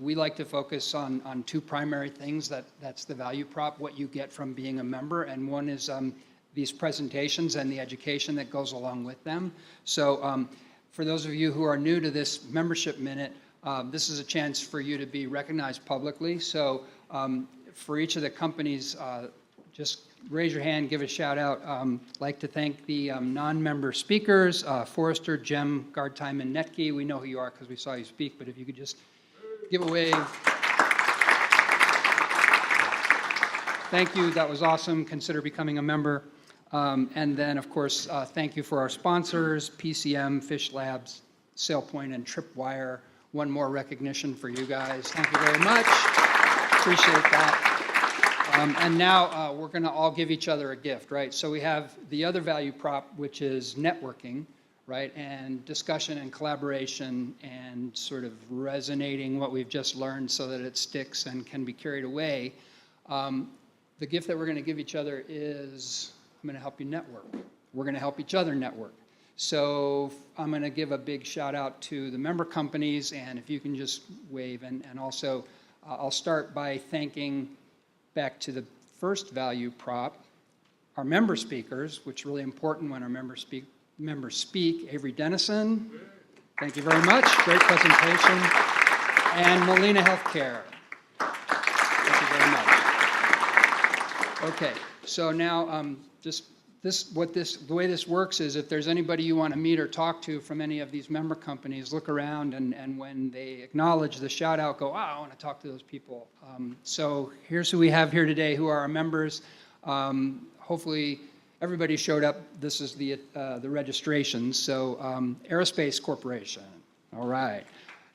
we like to focus on two primary things. That's the value prop, what you get from being a member, and one is these presentations and the education that goes along with them. So for those of you who are new to this membership minute, this is a chance for you to be recognized publicly. So for each of the companies, just raise your hand, give a shout out. Like to thank the non-member speakers, Forrester, Gem, Guardtime, and Netki. We know who you are because we saw you speak, but if you could just give a wave. Thank you, that was awesome. Consider becoming a member. And then, of course, thank you for our sponsors, PCM, Fish Labs, SailPoint, and Tripwire. One more recognition for you guys. Thank you very much. Appreciate that. And now we're going to all give each other a gift, right? So we have the other value prop, which is networking, right? And discussion and collaboration and sort of resonating what we've just learned so that it sticks and can be carried away. The gift that we're going to give each other is I'm going to help you network. We're going to help each other network. So I'm going to give a big shout out to the member companies, and if you can just wave. And also, I'll start by thanking, back to the first value prop, our member speakers, which is really important when our members speak. Avery Dennison, thank you very much. Great presentation. And Molina Healthcare. Thank you very much. Okay, so now just the way this works is if there's anybody you want to meet or talk to from any of these member companies, look around and when they acknowledge the shout out, go, I want to talk to those people. So here's who we have here today, who are our members. Hopefully everybody showed up. This is the registration. So Aerospace Corporation, all right.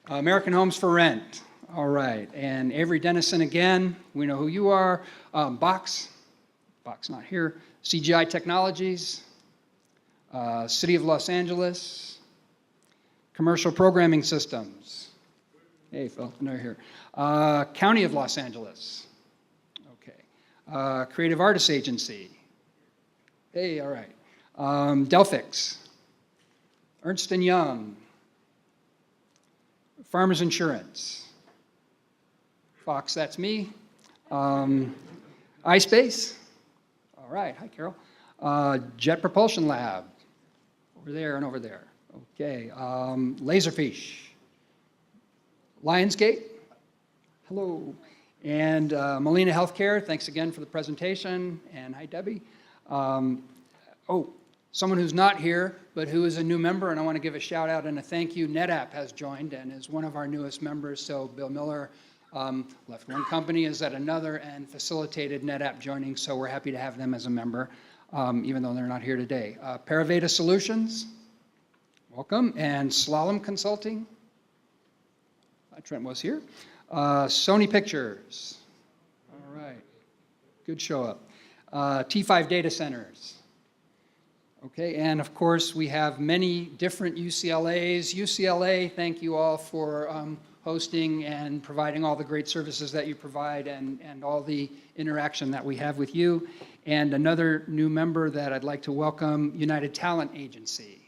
American Homes for Rent, all right. And Avery Dennison again, we know who you are. Box not here. CGI Technologies, City of Los Angeles, Commercial Programming Systems. Hey, Phil, no, you're here. County of Los Angeles. Okay. Creative Artists Agency. Hey, all right. Delphix. Ernst & Young. Farmers Insurance. Fox, that's me. iSpace. All right, hi Carol. Jet Propulsion Lab, over there and over there. Okay, Laserfish. Lionsgate, hello. And Molina Healthcare, thanks again for the presentation. And hi Debbie. Someone who's not here, but who is a new member, and I want to give a shout out and a thank you. NetApp has joined and is one of our newest members. So Bill Miller left one company, is at another, and facilitated NetApp joining, so we're happy to have them as a member, even though they're not here today. Paraveda Solutions, welcome, and Slalom Consulting, Trent was here. Sony Pictures, all right, good show up. T5 Data Centers, okay, and of course we have many different UCLAs. UCLA, thank you all for hosting and providing all the great services that you provide and all the interaction that we have with you. And another new member that I'd like to welcome, United Talent Agency.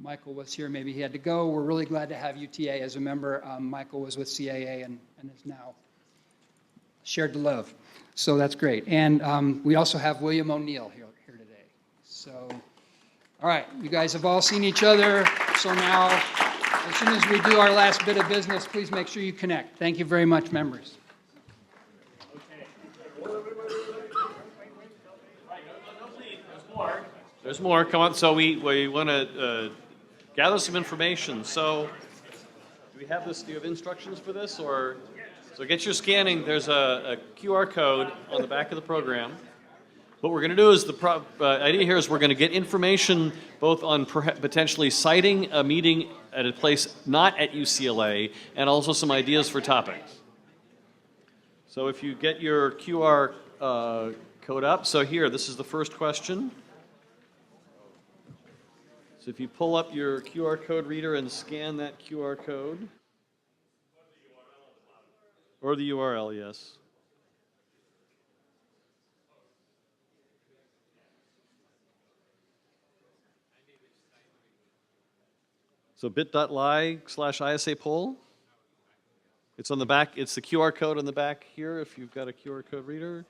Michael was here, maybe he had to go. We're really glad to have UTA as a member. Michael was with CAA and is now shared the love. So that's great. And we also have William O'Neill here today. So, all right, you guys have all seen each other. So now, as soon as we do our last bit of business, please make sure you connect. Thank you very much, members. There's more. Come on. So we want to gather some information. So do we have this? Do you have instructions for this? Or so get your scanning. There's a QR code on the back of the program. What we're going to do is the idea here is we're going to get information both on potentially citing a meeting at a place not at UCLA and also some ideas for topics. So if you get your QR code up, so here, this is the first question. So if you pull up your QR code reader and scan that QR code. Or the URL, yes. So bit.ly/ISA poll. It's on the back. It's the QR code on the back here if you've got a QR code reader.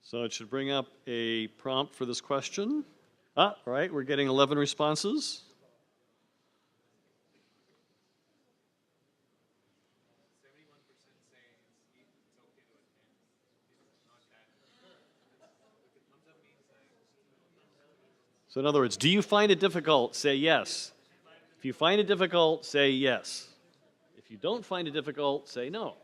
So it should bring up a prompt for this question. All right, we're getting 11 responses. So in other words, do you find it difficult? Say yes. If you find it difficult, say yes. If you don't find it difficult, say no.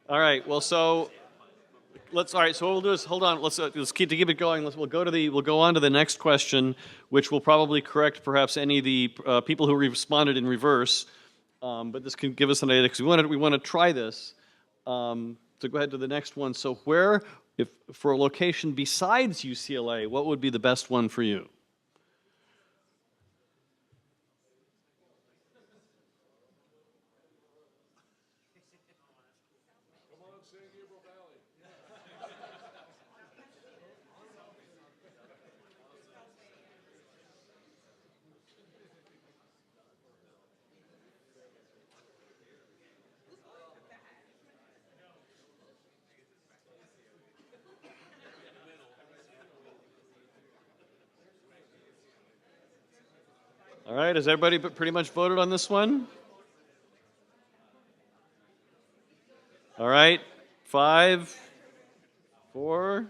All right. Well, so let's. All right. So what we'll do is hold on. Let's keep it going. We'll go on to the next question, which will probably correct perhaps any of the people who responded in reverse. But this can give us an idea because we want to try this. So go ahead to the next one. So where, if for a location besides UCLA, what would be the best one for you? All right, has everybody pretty much voted on this one? All right, 5, 4,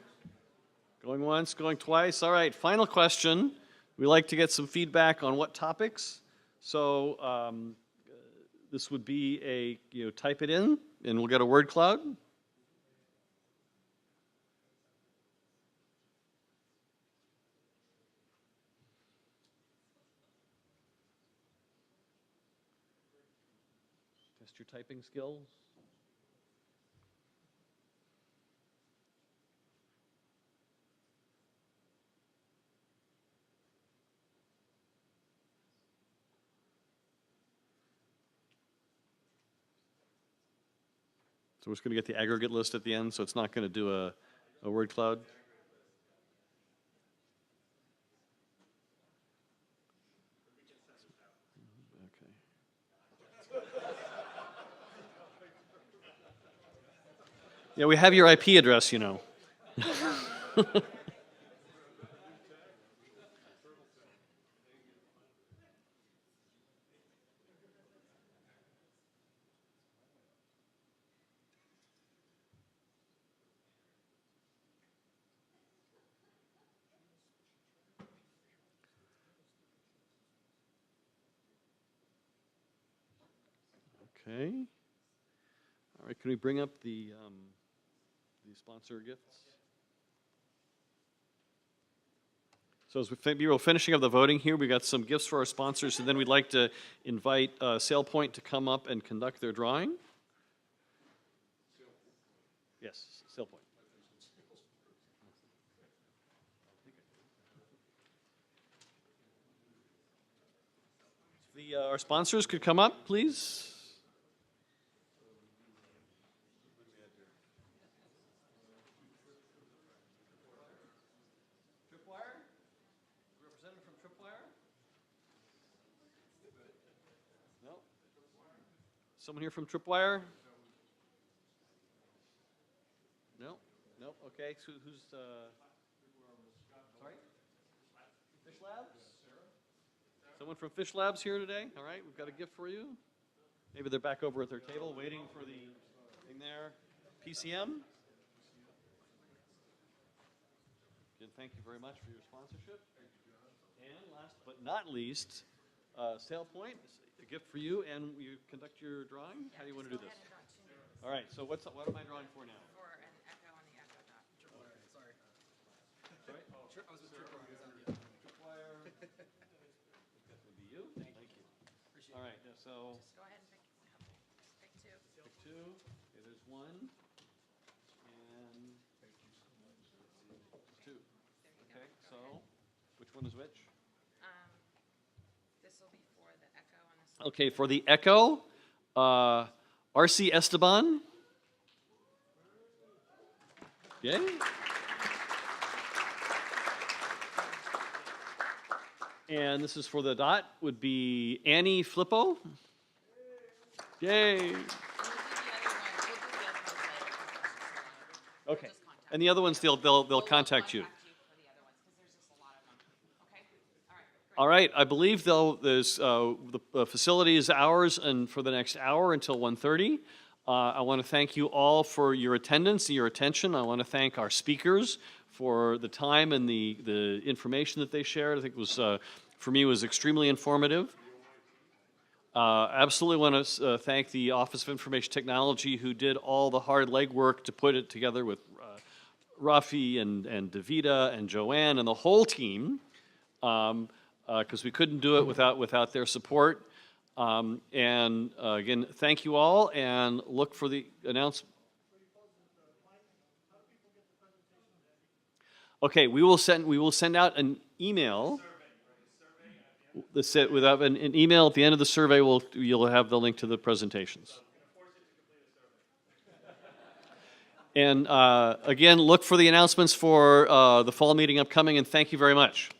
going once, going twice. All right, final question. We like to get some feedback on what topics. So this would be a, type it in, and we'll get a word cloud. Test your typing skills. So we're just going to get the aggregate list at the end, so it's not going to do a word cloud. Okay. Yeah, we have your IP address, you know. Okay. All right, can we bring up the sponsor gifts? So as we're finishing up the voting here, we got some gifts for our sponsors, and then we'd like to invite SailPoint to come up and conduct their drawing. Yes, SailPoint. Our sponsors could come up, please. Tripwire? Representative from Tripwire? No? Someone here from Tripwire? No? No? Okay, so who's, sorry? Fish Labs? Someone from Fish Labs here today? All right, we've got a gift for you. Maybe they're back over at their table waiting for the thing there. PCM? Again, thank you very much for your sponsorship. And last but not least, SailPoint, a gift for you, and you conduct your drawing. How do you want to do this? All right, so what am I drawing for now? For an echo on the echo dot. Sorry? I was with Tripwire. That would be you. Thank you. All right, so Just go ahead and pick two. pick 2. Okay, there's 1. And 2. Okay, so which one is which? This will be for the echo on this. Okay, for the Echo, RC Esteban. Yay. And this is for the dot, would be Annie Flippo. Yay. We'll do the other one. We'll do the other ones later. Okay. Just contact And the other ones, they'll We'll contact you. for the other ones because there's just a lot of them. Okay? All right. Great. All right, I believe there's the facility is ours and for the next hour until 1:30. I want to thank you all for your attendance and your attention. I want to thank our speakers for the time and the information that they shared. I think it was, for me, was extremely informative. Absolutely want to thank the Office of Information Technology who did all the hard legwork to put it together with Rafi and Davida and Joanne and the whole team, because we couldn't do it without their support. And again, thank you all, and look for the announcement. Okay, we will send out an email. Without an email at the end of the survey, you'll have the link to the presentations. And again, look for the announcements for the fall meeting upcoming, and thank you very much.